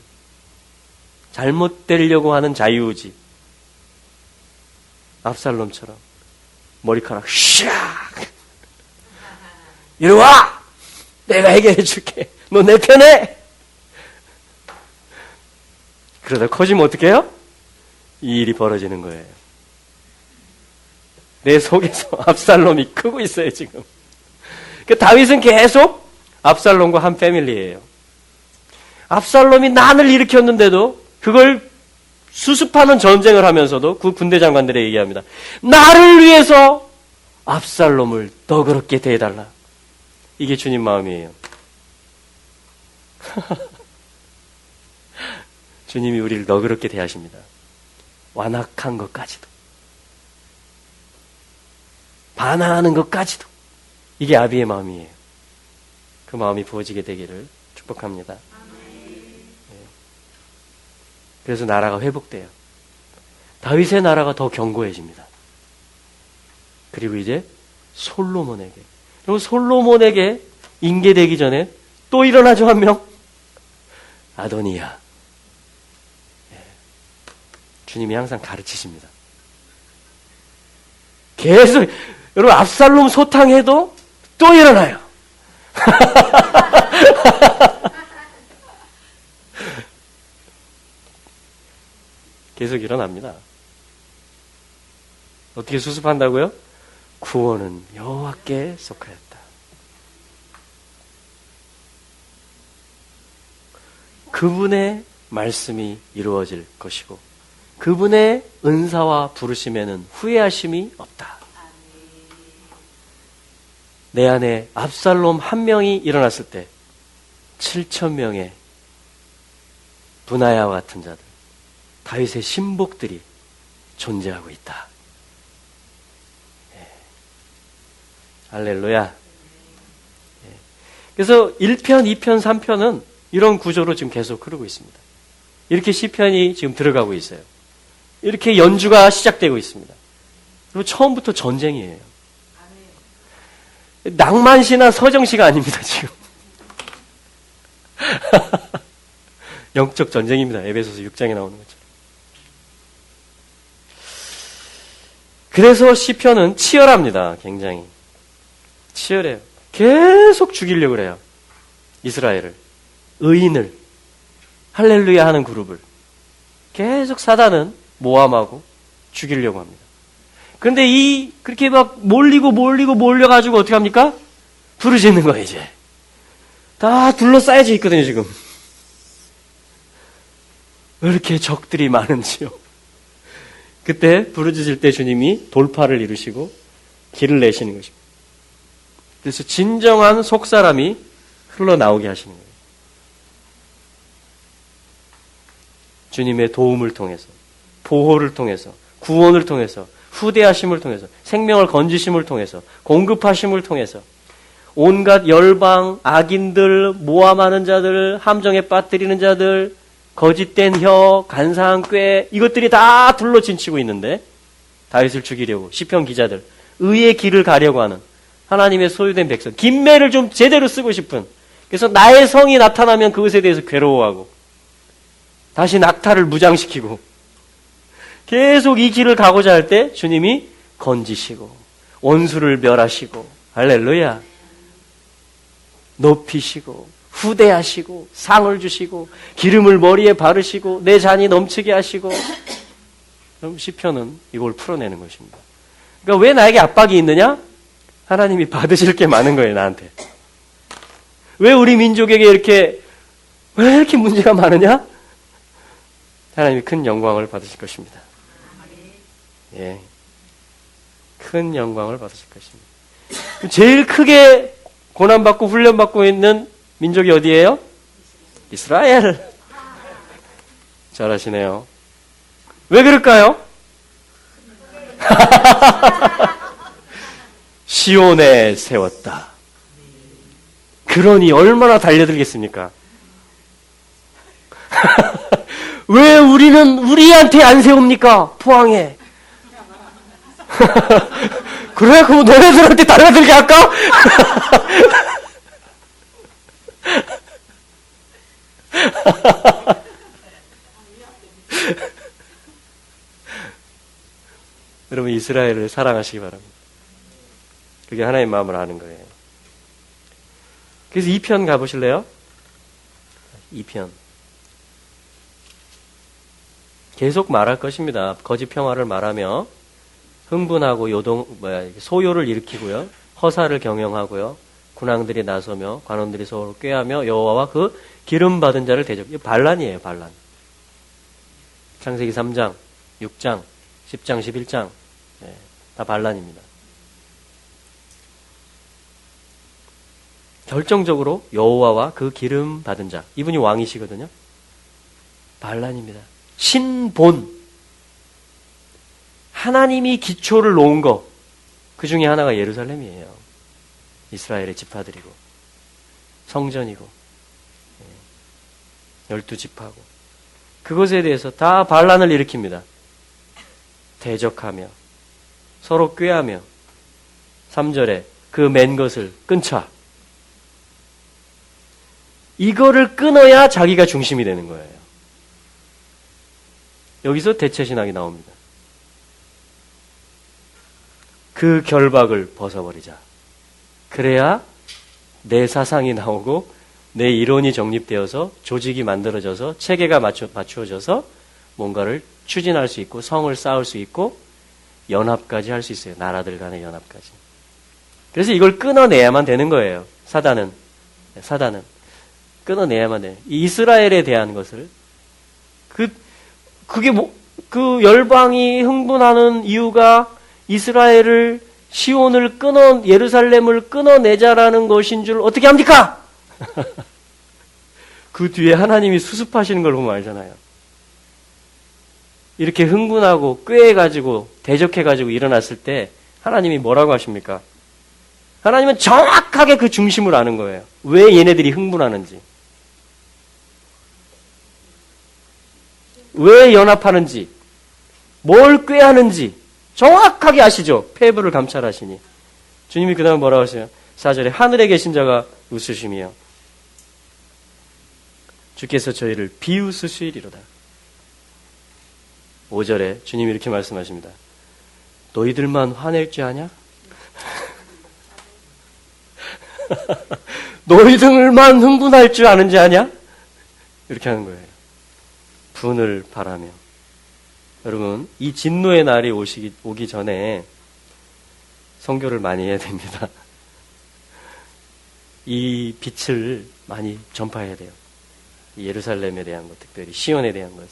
잘못되려고 하는 자유의지. 압살롬처럼 머리카락 샥 이리 와! 내가 해결해 줄게. 너 내 편에! 그러다 커지면 어떻게 해요? 이 일이 벌어지는 거예요. 내 속에서 압살롬이 크고 있어요, 지금. 그러니까 다윗은 계속 압살롬과 한 패밀리예요. 압살롬이 난을 일으켰는데도 그걸 수습하는 전쟁을 하면서도 그 군대 장관들에게 얘기합니다. 나를 위해서 압살롬을 너그럽게 대해달라. 이게 주님 마음이에요. 주님이 우리를 너그럽게 대하십니다. 완악한 것까지도, 반항하는 것까지도, 이게 아비의 마음이에요. 그 마음이 부어지게 되기를 축복합니다. 그래서 나라가 회복돼요. 다윗의 나라가 더 견고해집니다. 그리고 이제 솔로몬에게, 그리고 솔로몬에게 인계되기 전에 또 일어나죠, 한 명. 아도니야. 주님이 항상 가르치십니다. 계속, 여러분, 압살롬 소탕해도 또 일어나요. 계속 일어납니다. 어떻게 수습한다고요? 구원은 여호와께 속하였다. 그분의 말씀이 이루어질 것이고 그분의 은사와 부르심에는 후회하심이 없다. 내 안에 압살롬 한 명이 일어났을 때 7,000명의 분하야와 같은 자들, 다윗의 신복들이 존재하고 있다. 할렐루야. 그래서 1편, 2편, 3편은 이런 구조로 지금 계속 흐르고 있습니다. 이렇게 시편이 지금 들어가고 있어요. 이렇게 연주가 시작되고 있습니다. 그리고 처음부터 전쟁이에요. 낭만시나 서정시가 아닙니다, 지금. 영적 전쟁입니다. 에베소서 6장에 나오는 것처럼. 그래서 시편은 치열합니다. 굉장히. 치열해요. 계속 죽이려고 그래요. 이스라엘을. 의인을. 할렐루야 하는 그룹을. 계속 사단은 모함하고 죽이려고 합니다. 그런데 그렇게 막 몰려가지고 어떻게 합니까? 부르짖는 거예요, 이제. 다 둘러싸여져 있거든요, 지금. 왜 이렇게 적들이 많은지요. 그때 부르짖을 때 주님이 돌파를 이루시고 길을 내시는 것입니다. 그래서 진정한 속사람이 흘러나오게 하시는 거예요. 주님의 도움을 통해서, 보호를 통해서, 구원을 통해서, 후대하심을 통해서, 생명을 건지심을 통해서, 공급하심을 통해서 온갖 열방, 악인들, 모함하는 자들, 함정에 빠뜨리는 자들, 거짓된 혀, 간사한 꾀, 이것들이 다 둘러 진치고 있는데 다윗을 죽이려고 시편 기자들, 의의 길을 가려고 하는 하나님의 소유된 백성, 긴매를 좀 제대로 쓰고 싶은, 그래서 나의 성이 나타나면 그것에 대해서 괴로워하고 다시 낙타를 무장시키고 계속 이 길을 가고자 할 때 주님이 건지시고 원수를 멸하시고 할렐루야 높이시고 후대하시고 상을 주시고 기름을 머리에 바르시고 내 잔이 넘치게 하시고. 그럼 시편은 이걸 풀어내는 것입니다. 그러니까 왜 나에게 압박이 있느냐? 하나님이 받으실 게 많은 거예요, 나한테. 왜 우리 민족에게 왜 이렇게 문제가 많으냐? 하나님이 큰 영광을 받으실 것입니다. 예. 큰 영광을 받으실 것입니다. 제일 크게 고난받고 훈련받고 있는 민족이 어디예요? 이스라엘. 잘하시네요. 왜 그럴까요? 시온에 세웠다. 그러니 얼마나 달려들겠습니까? 왜 우리한테 안 세웁니까? 포항에. 그래, 그럼 너네들한테 달려들게 할까? 여러분, 이스라엘을 사랑하시기 바랍니다. 그게 하나님의 마음을 아는 거예요. 그래서 2편 가보실래요? 2편. 계속 말할 것입니다. 거짓 평화를 말하며 흥분하고 소요를 일으키고요. 허사를 경영하고요. 군왕들이 나서며 관원들이 서로 꾀하며 여호와와 그 기름 받은 자를 대적. 이거 반란이에요, 반란. 창세기 3장, 6장, 10장, 11장. 네, 다 반란입니다. 결정적으로 여호와와 그 기름 받은 자. 이분이 왕이시거든요. 반란입니다. 신본. 하나님이 기초를 놓은 거, 그 중에 하나가 예루살렘이에요. 이스라엘의 지파들이고 성전이고 12지파고 그것에 대해서 다 반란을 일으킵니다. 대적하며 서로 꾀하며 3절에 그 맨 것을 끊자. 이거를 끊어야 자기가 중심이 되는 거예요. 여기서 대체신학이 나옵니다. 그 결박을 벗어버리자. 그래야 내 사상이 나오고 내 이론이 정립되어서 조직이 만들어져서 체계가 맞추어져서 뭔가를 추진할 수 있고 성을 쌓을 수 있고 연합까지 할 수 있어요. 나라들 간의 연합까지. 그래서 이걸 끊어내야만 되는 거예요. 사단은 끊어내야만 돼요. 이 이스라엘에 대한 것을 그게 그 열방이 흥분하는 이유가 이스라엘을 시온을 예루살렘을 끊어내자라는 것인 줄 어떻게 합니까? 그 뒤에 하나님이 수습하시는 걸 보면 알잖아요. 이렇게 흥분하고 꾀해가지고 대적해가지고 일어났을 때 하나님이 뭐라고 하십니까? 하나님은 정확하게 그 중심을 아는 거예요. 왜 얘네들이 흥분하는지, 왜 연합하는지, 뭘 꾀하는지 정확하게 아시죠? 폐부를 감찰하시니. 주님이 그 다음에 뭐라고 하세요? 4절에 하늘에 계신 자가 웃으시며 주께서 저희를 비웃으시리로다. 5절에 주님이 이렇게 말씀하십니다. 너희들만 화낼 줄 아냐? 너희들만 흥분할 줄 아는지 아냐? 이렇게 하는 거예요. 분을 바라며. 여러분, 이 진노의 날이 오기 전에 선교를 많이 해야 됩니다. 이 빛을 많이 전파해야 돼요. 예루살렘에 대한 것, 특별히 시온에 대한 것을.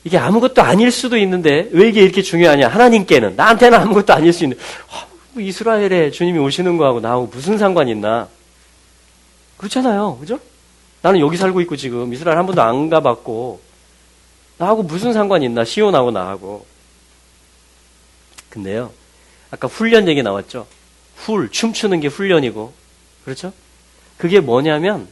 이게 아무것도 아닐 수도 있는데 왜 이게 이렇게 중요하냐? 하나님께는, 나한테는 아무것도 아닐 수 있는데 이스라엘에 주님이 오시는 거하고 나하고 무슨 상관이 있나? 그렇잖아요. 그죠? 나는 여기 살고 있고 지금 이스라엘 한 번도 안 가봤고 나하고 무슨 상관이 있나? 시온하고 나하고. 근데요, 아까 훈련 얘기 나왔죠? 춤추는 게 훈련이고, 그렇죠? 그게 뭐냐면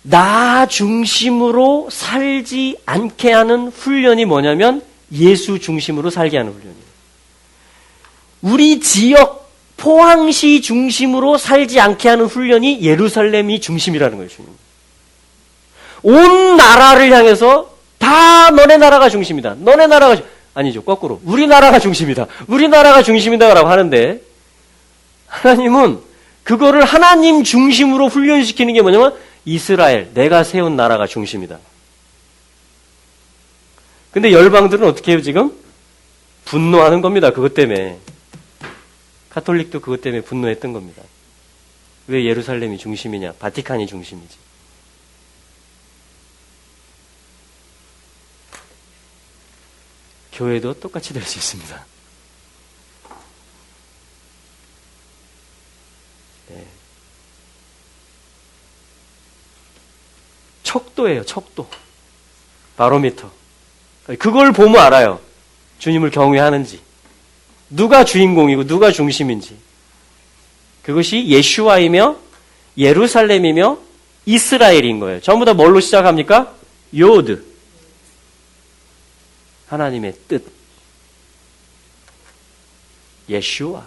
나 중심으로 살지 않게 하는 훈련이 뭐냐면 예수 중심으로 살게 하는 훈련이에요. 우리 지역 포항시 중심으로 살지 않게 하는 훈련이 예루살렘이 중심이라는 거예요. 주님. 온 나라를 향해서 다 너네 나라가 중심이다. 너네 나라가 아니죠. 거꾸로 우리나라가 중심이다. 우리나라가 중심이다라고 하는데 하나님은 그거를 하나님 중심으로 훈련시키는 게 뭐냐면 이스라엘, 내가 세운 나라가 중심이다. 근데 열방들은 어떻게 해요 지금? 분노하는 겁니다. 그것 때문에. 가톨릭도 그것 때문에 분노했던 겁니다. 왜 예루살렘이 중심이냐? 바티칸이 중심이지. 교회도 똑같이 될 수 있습니다. 네. 척도예요, 척도. 바로미터. 그걸 보면 알아요. 주님을 경외하는지. 누가 주인공이고 누가 중심인지. 그것이 예슈아이며 예루살렘이며 이스라엘인 거예요. 전부 다 뭘로 시작합니까? 요드. 하나님의 뜻. 예슈아.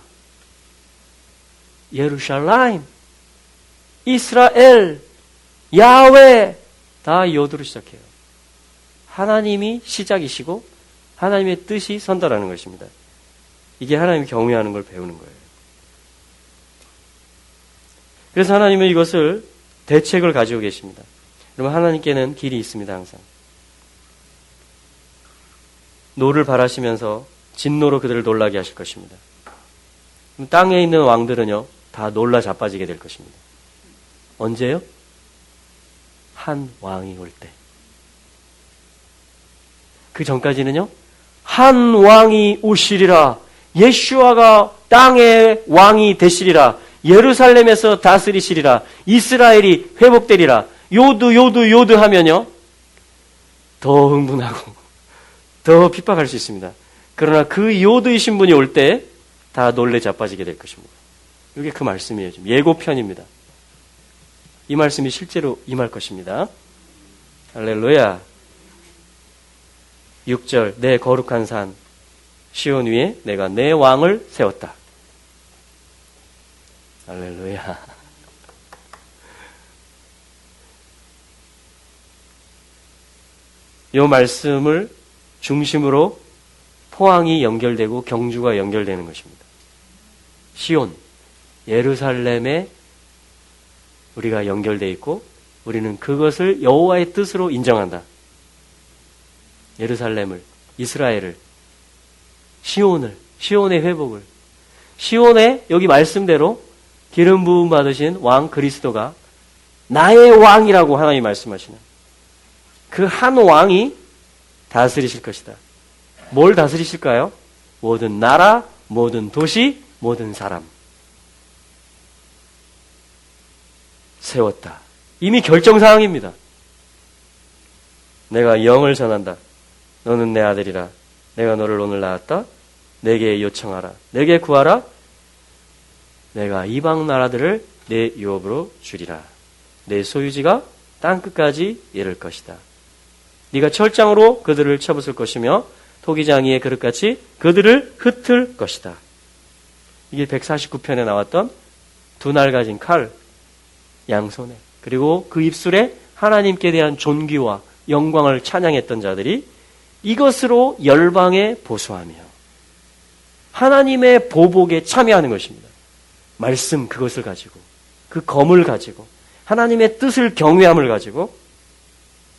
예루살렘. 이스라엘. 야훼. 다 요드로 시작해요. 하나님이 시작이시고 하나님의 뜻이 선다라는 것입니다. 이게 하나님이 경외하는 걸 배우는 거예요. 그래서 하나님은 이것을 대책을 가지고 계십니다. 여러분, 하나님께는 길이 있습니다. 항상. 노를 바라시면서 진노로 그들을 놀라게 하실 것입니다. 땅에 있는 왕들은요, 다 놀라 자빠지게 될 것입니다. 언제요? 한 왕이 올 때. 그 전까지는요, 한 왕이 오시리라. 예슈아가 땅의 왕이 되시리라. 예루살렘에서 다스리시리라. 이스라엘이 회복되리라. 요드 하면요, 더 흥분하고 더 핍박할 수 있습니다. 그러나 그 요드이신 분이 올 때 다 놀래 자빠지게 될 것입니다. 이게 그 말씀이에요. 지금 예고편입니다. 이 말씀이 실제로 임할 것입니다. 할렐루야. 6절 내 거룩한 산 시온 위에 내가 내 왕을 세웠다. 할렐루야. 이 말씀을 중심으로 포항이 연결되고 경주가 연결되는 것입니다. 시온, 예루살렘에 우리가 연결되어 있고 우리는 그것을 여호와의 뜻으로 인정한다. 예루살렘을, 이스라엘을, 시온의 회복을, 시온의 여기 말씀대로 기름 부음 받으신 왕 그리스도가 나의 왕이라고 하나님이 말씀하시는 그 한 왕이 다스리실 것이다. 뭘 다스리실까요? 모든 나라, 모든 도시, 모든 사람. 세웠다. 이미 결정사항입니다. 내가 영을 전한다. 너는 내 아들이라. 내가 너를 오늘 낳았다. 내게 요청하라. 내게 구하라. 내가 이방 나라들을 내 유업으로 주리라. 내 소유지가 땅끝까지 이를 것이다. 네가 철장으로 그들을 쳐부술 것이며 토기장이의 그릇같이 그들을 흩을 것이다. 이게 149편에 나왔던 두 날 가진 칼, 양손에 그리고 그 입술에 하나님께 대한 존귀와 영광을 찬양했던 자들이 이것으로 열방에 보수하며 하나님의 보복에 참여하는 것입니다. 말씀 그것을 가지고 그 검을 가지고 하나님의 뜻을 경외함을 가지고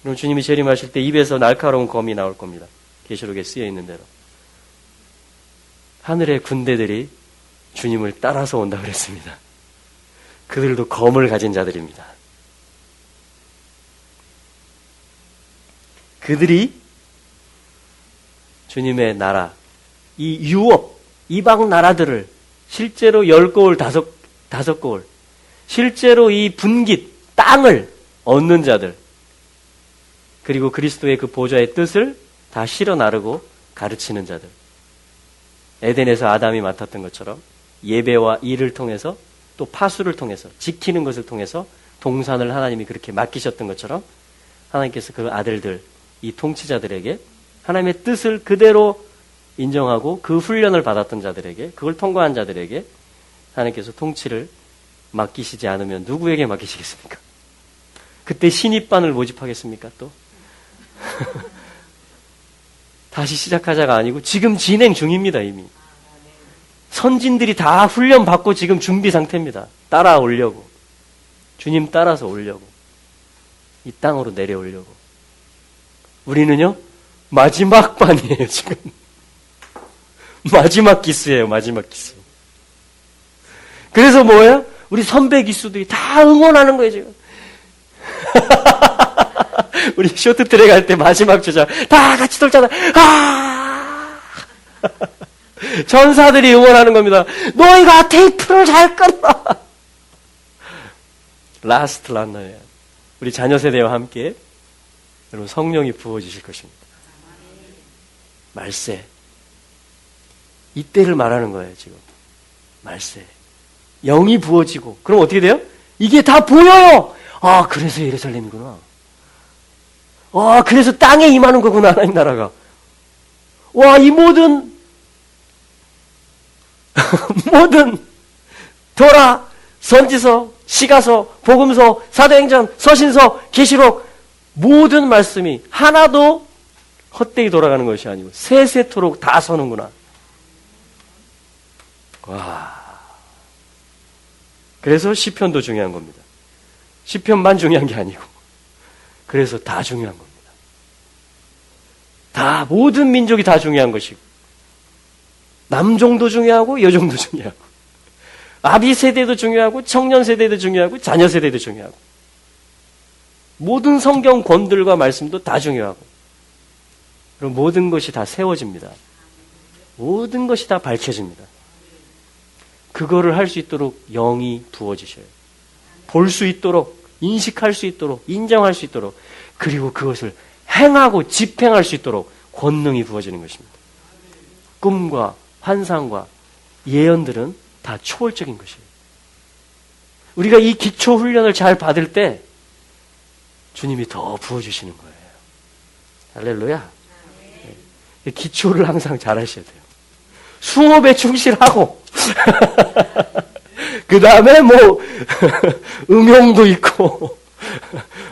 그럼 주님이 재림하실 때 입에서 날카로운 검이 나올 겁니다. 계시록에 쓰여 있는 대로. 하늘의 군대들이 주님을 따라서 온다 그랬습니다. 그들도 검을 가진 자들입니다. 그들이 주님의 나라, 이 유업, 이방 나라들을 실제로 10거울, 5거울, 실제로 이 분깃, 땅을 얻는 자들, 그리고 그리스도의 그 보좌의 뜻을 다 실어 나르고 가르치는 자들. 에덴에서 아담이 맡았던 것처럼 예배와 일을 통해서 또 파수를 통해서 지키는 것을 통해서 동산을 하나님이 그렇게 맡기셨던 것처럼 하나님께서 그 아들들, 이 통치자들에게 하나님의 뜻을 그대로 인정하고 그 훈련을 받았던 자들에게, 그걸 통과한 자들에게 하나님께서 통치를 맡기시지 않으면 누구에게 맡기시겠습니까? 그때 신입반을 모집하겠습니까 또? 다시 시작하자가 아니고 지금 진행 중입니다. 이미 선진들이 다 훈련받고 지금 준비 상태입니다. 따라오려고, 주님 따라서 오려고, 이 땅으로 내려오려고. 우리는요 마지막 반이에요. 지금 마지막 기수예요. 마지막 기수. 그래서 뭐예요? 우리 선배 기수들이 다 응원하는 거예요. 지금 우리 쇼트트랙 할 때 마지막 주자 다 같이 돌잖아. 아! 전사들이 응원하는 겁니다. 너희가 테이프를 잘 끊어. 라스트 란너예요. 우리 자녀 세대와 함께 여러분 성령이 부어주실 것입니다. 말세. 이때를 말하는 거예요. 지금 말세. 영이 부어지고 그럼 어떻게 돼요? 이게 다 보여요. 아, 그래서 예루살렘이구나. 와, 그래서 땅에 임하는 거구나, 하나님 나라가. 와, 이 모든 도라, 선지서, 시가서, 복음서, 사도행전, 서신서, 계시록 모든 말씀이 하나도 헛되이 돌아가는 것이 아니고 세세토록 다 서는구나. 와. 그래서 시편도 중요한 겁니다. 시편만 중요한 게 아니고 그래서 다 중요한 겁니다. 다 모든 민족이 다 중요한 것이고 남종도 중요하고 여종도 중요하고 아비 세대도 중요하고 청년 세대도 중요하고 자녀 세대도 중요하고 모든 성경 권들과 말씀도 다 중요하고 그럼 모든 것이 다 세워집니다. 모든 것이 다 밝혀집니다. 그거를 할 수 있도록 영이 부어지셔요. 볼 수 있도록, 인식할 수 있도록, 인정할 수 있도록, 그리고 그것을 행하고 집행할 수 있도록 권능이 부어지는 것입니다. 꿈과 환상과 예언들은 다 초월적인 것이에요. 우리가 이 기초 훈련을 잘 받을 때 주님이 더 부어주시는 거예요. 할렐루야. 네. 기초를 항상 잘 하셔야 돼요. 수업에 충실하고 그 다음에 응용도 있고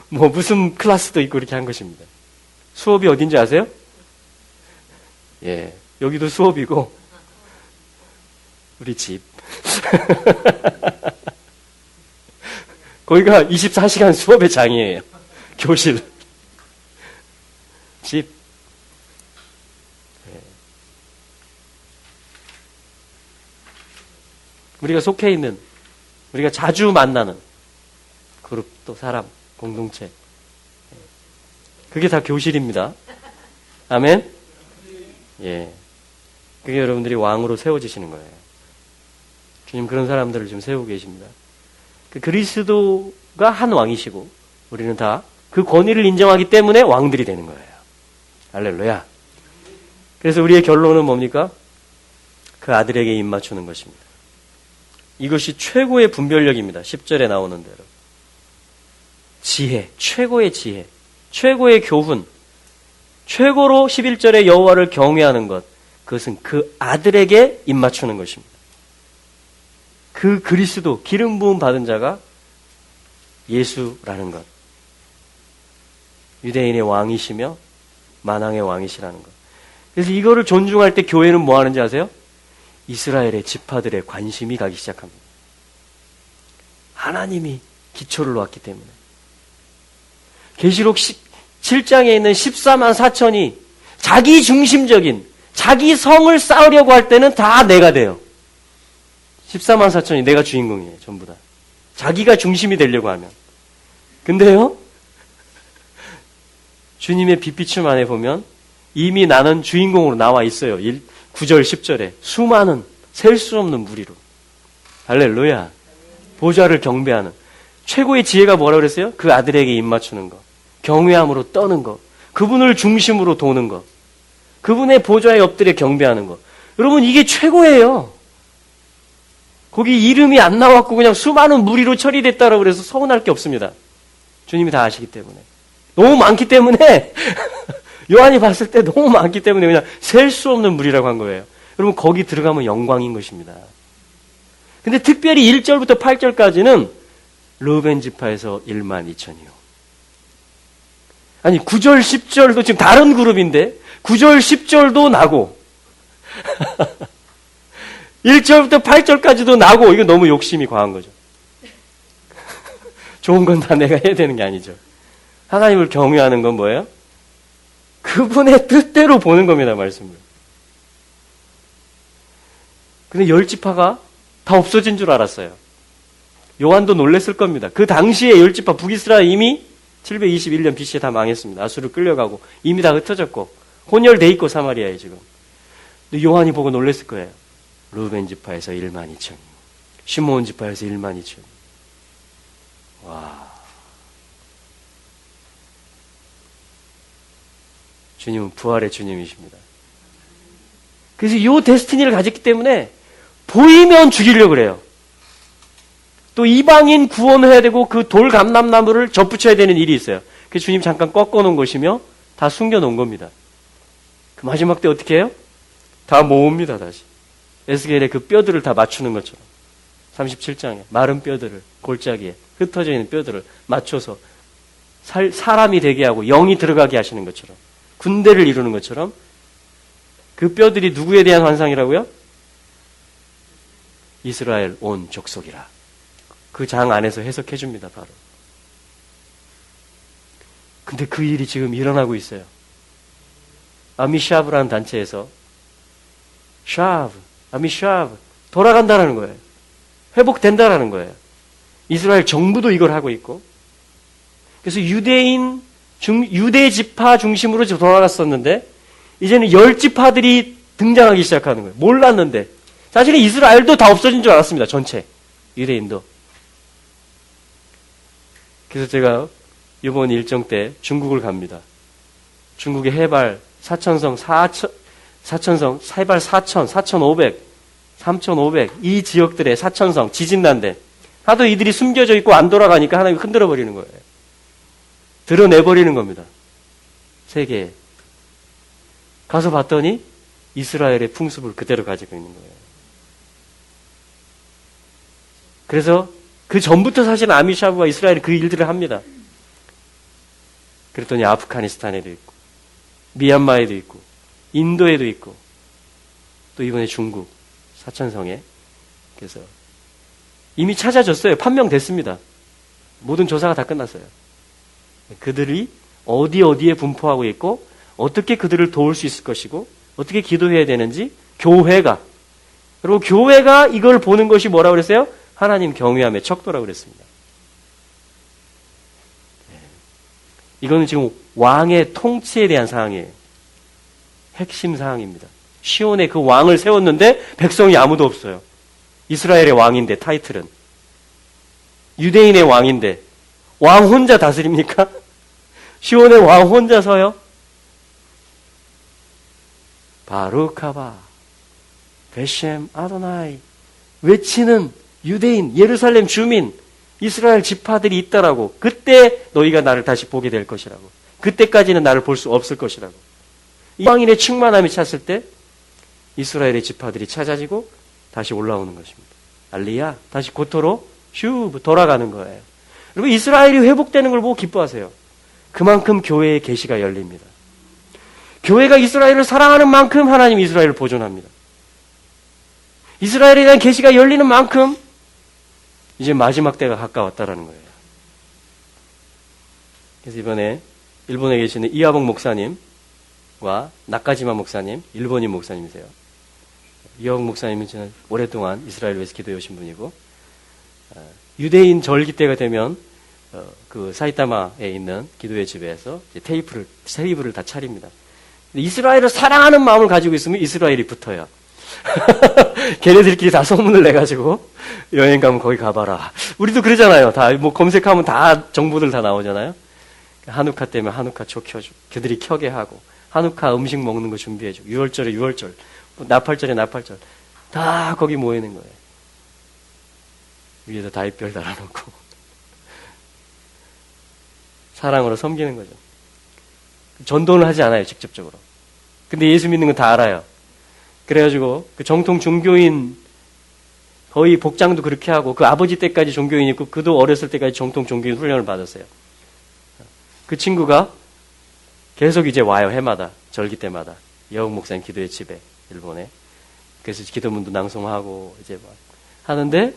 무슨 클래스도 있고 이렇게 한 것입니다. 수업이 어딘지 아세요? 예, 여기도 수업이고 우리 집 거기가 24시간 수업의 장이에요. 교실 집. 예. 우리가 속해 있는, 우리가 자주 만나는 그룹, 또 사람, 공동체, 그게 다 교실입니다. 아멘? 예. 그게 여러분들이 왕으로 세워지시는 거예요. 주님 그런 사람들을 지금 세우고 계십니다. 그리스도가 한 왕이시고 우리는 다 그 권위를 인정하기 때문에 왕들이 되는 거예요. 할렐루야. 그래서 우리의 결론은 뭡니까? 그 아들에게 입 맞추는 것입니다. 이것이 최고의 분별력입니다. 10절에 나오는 대로. 지혜, 최고의 지혜, 최고의 교훈, 최고로 11절에 여호와를 경외하는 것, 그것은 그 아들에게 입 맞추는 것입니다. 그 그리스도, 기름 부음 받은 자가 예수라는 것. 유대인의 왕이시며 만왕의 왕이시라는 것. 그래서 이거를 존중할 때 교회는 뭐 하는지 아세요? 이스라엘의 지파들의 관심이 가기 시작합니다. 하나님이 기초를 놓았기 때문에. 계시록 7장에 있는 14만 4천이 자기 중심적인, 자기 성을 쌓으려고 할 때는 다 내가 돼요. 14만 4천이 내가 주인공이에요. 전부 다. 자기가 중심이 되려고 하면. 근데요, 주님의 빛비춤 안에 보면 이미 나는 주인공으로 나와 있어요. 9절, 10절에. 수많은, 셀 수 없는 무리로. 할렐루야. 보좌를 경배하는. 최고의 지혜가 뭐라고 그랬어요? 그 아들에게 입 맞추는 것. 경외함으로 떠는 것. 그분을 중심으로 도는 것. 그분의 보좌에 엎드려 경배하는 것. 여러분, 이게 최고예요. 거기 이름이 안 나왔고 그냥 수많은 무리로 처리됐다라고 그래서 서운할 게 없습니다. 주님이 다 아시기 때문에. 너무 많기 때문에 요한이 봤을 때 너무 많기 때문에 그냥 셀 수 없는 무리라고 한 거예요. 여러분 거기 들어가면 영광인 것입니다. 근데 특별히 1절부터 8절까지는 르우벤 지파에서 1만 2천이요. 아니 9절 10절도 지금 다른 그룹인데 9절 10절도 나고 1절부터 8절까지도 나고 이거 너무 욕심이 과한 거죠. 좋은 건 다 내가 해야 되는 게 아니죠. 하나님을 경외하는 건 뭐예요? 그분의 뜻대로 보는 겁니다, 말씀을. 근데 10지파가 다 없어진 줄 알았어요. 요한도 놀랬을 겁니다. 그 당시에 10지파 북이스라엘 이미 721년 BC에 다 망했습니다. 아수르 끌려가고 이미 다 흩어졌고 혼혈돼 있고 사마리아에 지금. 근데 요한이 보고 놀랬을 거예요. 르우벤 지파에서 1만 2천, 시므온 지파에서 1만 2천. 와. 주님은 부활의 주님이십니다. 그래서 이 데스티니를 가졌기 때문에 보이면 죽이려고 그래요. 또 이방인 구원을 해야 되고 그 돌 감람나무를 접붙여야 되는 일이 있어요. 그래서 주님 잠깐 꺾어놓은 것이며 다 숨겨놓은 겁니다. 그 마지막 때 어떻게 해요? 다 모읍니다, 다시. 에스겔의 그 뼈들을 다 맞추는 것처럼. 37장에 마른 뼈들을 골짜기에 흩어져 있는 뼈들을 맞춰서 사람이 되게 하고 영이 들어가게 하시는 것처럼 군대를 이루는 것처럼 그 뼈들이 누구에 대한 환상이라고요? 이스라엘 온 족속이라. 그 장 안에서 해석해 줍니다, 바로. 근데 그 일이 지금 일어나고 있어요. 아미샤브라는 단체에서 아미샤브 돌아간다라는 거예요. 회복된다라는 거예요. 이스라엘 정부도 이걸 하고 있고. 그래서 유대 지파 중심으로 돌아갔었는데 이제는 10지파들이 등장하기 시작하는 거예요. 몰랐는데. 사실은 이스라엘도 다 없어진 줄 알았습니다. 전체. 유대인도. 그래서 제가 이번 일정 때 중국을 갑니다. 중국의 해발 사천성, 사천성, 해발 4,000, 4,500, 3,500, 이 지역들의 사천성, 지진난데, 하도 이들이 숨겨져 있고 안 돌아가니까 하나님이 흔들어 버리는 거예요. 드러내버리는 겁니다. 세계에. 가서 봤더니 이스라엘의 풍습을 그대로 가지고 있는 거예요. 그래서 그 전부터 사실 아미샤브와 이스라엘이 그 일들을 합니다. 그랬더니 아프가니스탄에도 있고, 미얀마에도 있고, 인도에도 있고, 또 이번에 중국, 사천성에. 그래서 이미 찾아졌어요. 판명됐습니다. 모든 조사가 다 끝났어요. 그들이 어디에 분포하고 있고, 어떻게 그들을 도울 수 있을 것이고, 어떻게 기도해야 되는지, 교회가. 그리고 교회가 이걸 보는 것이 뭐라고 그랬어요? 하나님 경외함의 척도라고 그랬습니다. 이거는 지금 왕의 통치에 대한 사항이에요. 핵심 사항입니다. 시온에 그 왕을 세웠는데 백성이 아무도 없어요. 이스라엘의 왕인데 타이틀은. 유대인의 왕인데 왕 혼자 다스립니까? 시온의 왕 혼자 서요? 바루카바 베셈 아도나이 외치는 유대인, 예루살렘 주민, 이스라엘 지파들이 있다라고. 그때 너희가 나를 다시 보게 될 것이라고. 그때까지는 나를 볼 수 없을 것이라고. 이 왕인의 충만함이 찼을 때 이스라엘의 지파들이 찾아지고 다시 올라오는 것입니다. 알리야, 다시 고토로 슈 돌아가는 거예요. 그리고 이스라엘이 회복되는 걸 보고 기뻐하세요. 그만큼 교회의 계시가 열립니다. 교회가 이스라엘을 사랑하는 만큼 하나님이 이스라엘을 보존합니다. 이스라엘에 대한 계시가 열리는 만큼 이제 마지막 때가 가까웠다라는 거예요. 그래서 이번에 일본에 계시는 이하복 목사님과 나카지마 목사님, 일본인 목사님이세요. 이하복 목사님은 지난 오랫동안 이스라엘 위해서 기도해 오신 분이고, 유대인 절기 때가 되면 그 사이타마에 있는 기도회 집에서 이제 테이블을 다 차립니다. 이스라엘을 사랑하는 마음을 가지고 있으면 이스라엘이 붙어요. 걔네들끼리 다 소문을 내가지고 여행 가면 거기 가봐라. 우리도 그러잖아요. 다 뭐 검색하면 다 정보들 다 나오잖아요. 한우카 때문에 한우카 초 켜주고, 걔들이 켜게 하고, 한우카 음식 먹는 거 준비해주고, 6월절에 6월절, 나팔절에 나팔절, 다 거기 모이는 거예요. 위에다 다윗별 달아놓고 사랑으로 섬기는 거죠. 전도는 하지 않아요, 직접적으로. 근데 예수 믿는 건 다 알아요. 그래가지고 그 정통 종교인 거의 복장도 그렇게 하고, 그 아버지 때까지 종교인 있고 그도 어렸을 때까지 정통 종교인 훈련을 받았어요. 그 친구가 계속 이제 와요. 해마다 절기 때마다 여욱 목사님 기도회 집에 일본에. 그래서 기도문도 낭송하고 이제 막 하는데,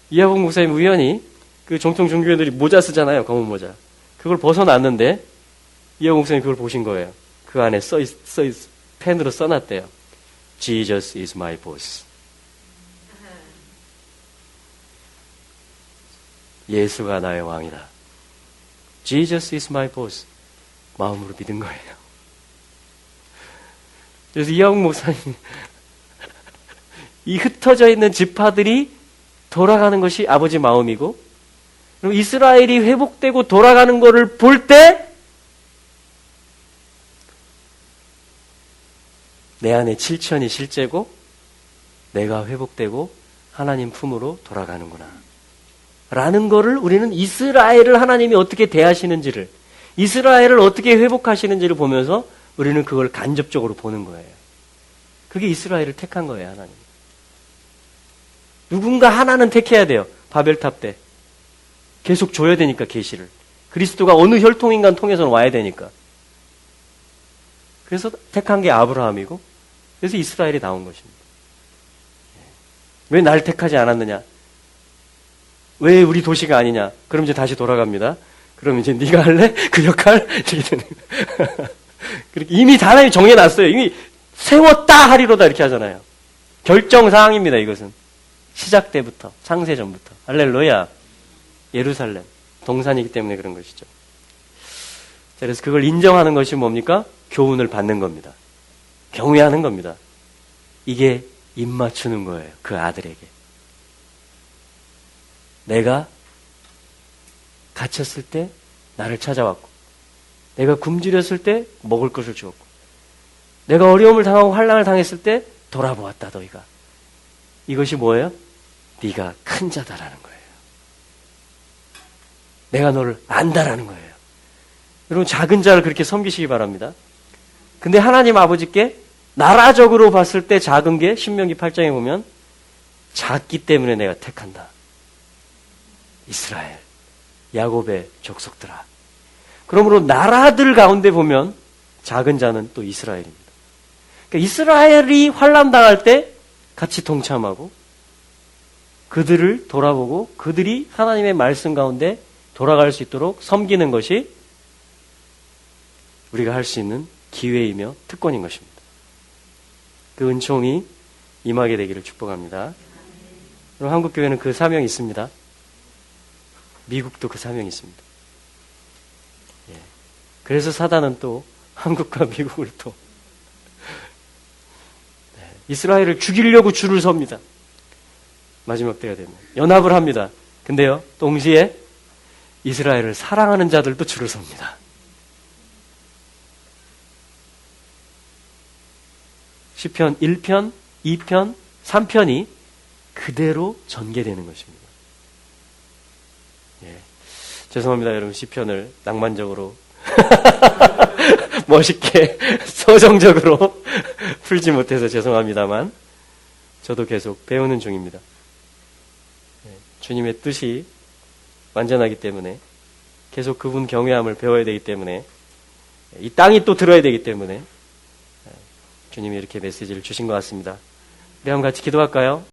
이하복 목사님 우연히 그 정통 종교인들이 모자 쓰잖아요. 검은 모자. 그걸 벗어났는데 이하복 목사님 그걸 보신 거예요. 그 안에 펜으로 써놨대요. Jesus is my boss. 예수가 나의 왕이다. Jesus is my boss. 마음으로 믿은 거예요. 그래서 이하복 목사님 이 흩어져 있는 지파들이 돌아가는 것이 아버지 마음이고, 그리고 이스라엘이 회복되고 돌아가는 것을 볼 때 내 안에 7천이 실제고 내가 회복되고 하나님 품으로 돌아가는구나 라는 거를, 우리는 이스라엘을 하나님이 어떻게 대하시는지를, 이스라엘을 어떻게 회복하시는지를 보면서 우리는 그걸 간접적으로 보는 거예요. 그게 이스라엘을 택한 거예요. 하나님. 누군가 하나는 택해야 돼요. 바벨탑 때 계속 줘야 되니까, 계시를. 그리스도가 어느 혈통인간 통해서는 와야 되니까. 그래서 택한 게 아브라함이고, 그래서 이스라엘이 나온 것입니다. 왜 날 택하지 않았느냐? 왜 우리 도시가 아니냐? 그럼 이제 다시 돌아갑니다. 그럼 이제 네가 할래? 그 역할? 이렇게 되는 거예요. 이미 하나님이 정해놨어요. 이미 세웠다 하리로다 이렇게 하잖아요. 결정사항입니다. 이것은 시작 때부터, 창세 전부터. 할렐루야. 예루살렘 동산이기 때문에 그런 것이죠. 자, 그래서 그걸 인정하는 것이 뭡니까? 교훈을 받는 겁니다. 경외하는 겁니다. 이게 입 맞추는 거예요. 그 아들에게. 내가 갇혔을 때 나를 찾아왔고, 내가 굶주렸을 때 먹을 것을 주었고, 내가 어려움을 당하고 환난을 당했을 때 돌아보았다 너희가. 이것이 뭐예요? 네가 큰 자다라는 거예요. 내가 너를 안다라는 거예요. 여러분 작은 자를 그렇게 섬기시기 바랍니다. 근데 하나님 아버지께 나라적으로 봤을 때 작은 게 신명기 8장에 보면 작기 때문에 내가 택한다. 이스라엘, 야곱의 족속들아. 그러므로 나라들 가운데 보면 작은 자는 또 이스라엘입니다. 그러니까 이스라엘이 환난 당할 때 같이 동참하고 그들을 돌아보고 그들이 하나님의 말씀 가운데 돌아갈 수 있도록 섬기는 것이 우리가 할 수 있는 기회이며 특권인 것입니다. 그 은총이 임하게 되기를 축복합니다. 그럼 한국교회는 그 사명이 있습니다. 미국도 그 사명이 있습니다. 예. 그래서 사단은 또 한국과 미국을 또 이스라엘을 죽이려고 줄을 섭니다. 마지막 때가 되면 연합을 합니다. 근데요, 동시에 이스라엘을 사랑하는 자들도 줄을 섭니다. 시편 1편, 2편, 3편이 그대로 전개되는 것입니다. 예. 죄송합니다, 여러분. 시편을 낭만적으로 멋있게 서정적으로 풀지 못해서 죄송합니다만 저도 계속 배우는 중입니다. 예. 주님의 뜻이 완전하기 때문에 계속 그분 경외함을 배워야 되기 때문에 이 땅이 또 들어야 되기 때문에 주님이 이렇게 메시지를 주신 것 같습니다. 우리 한번 같이 기도할까요?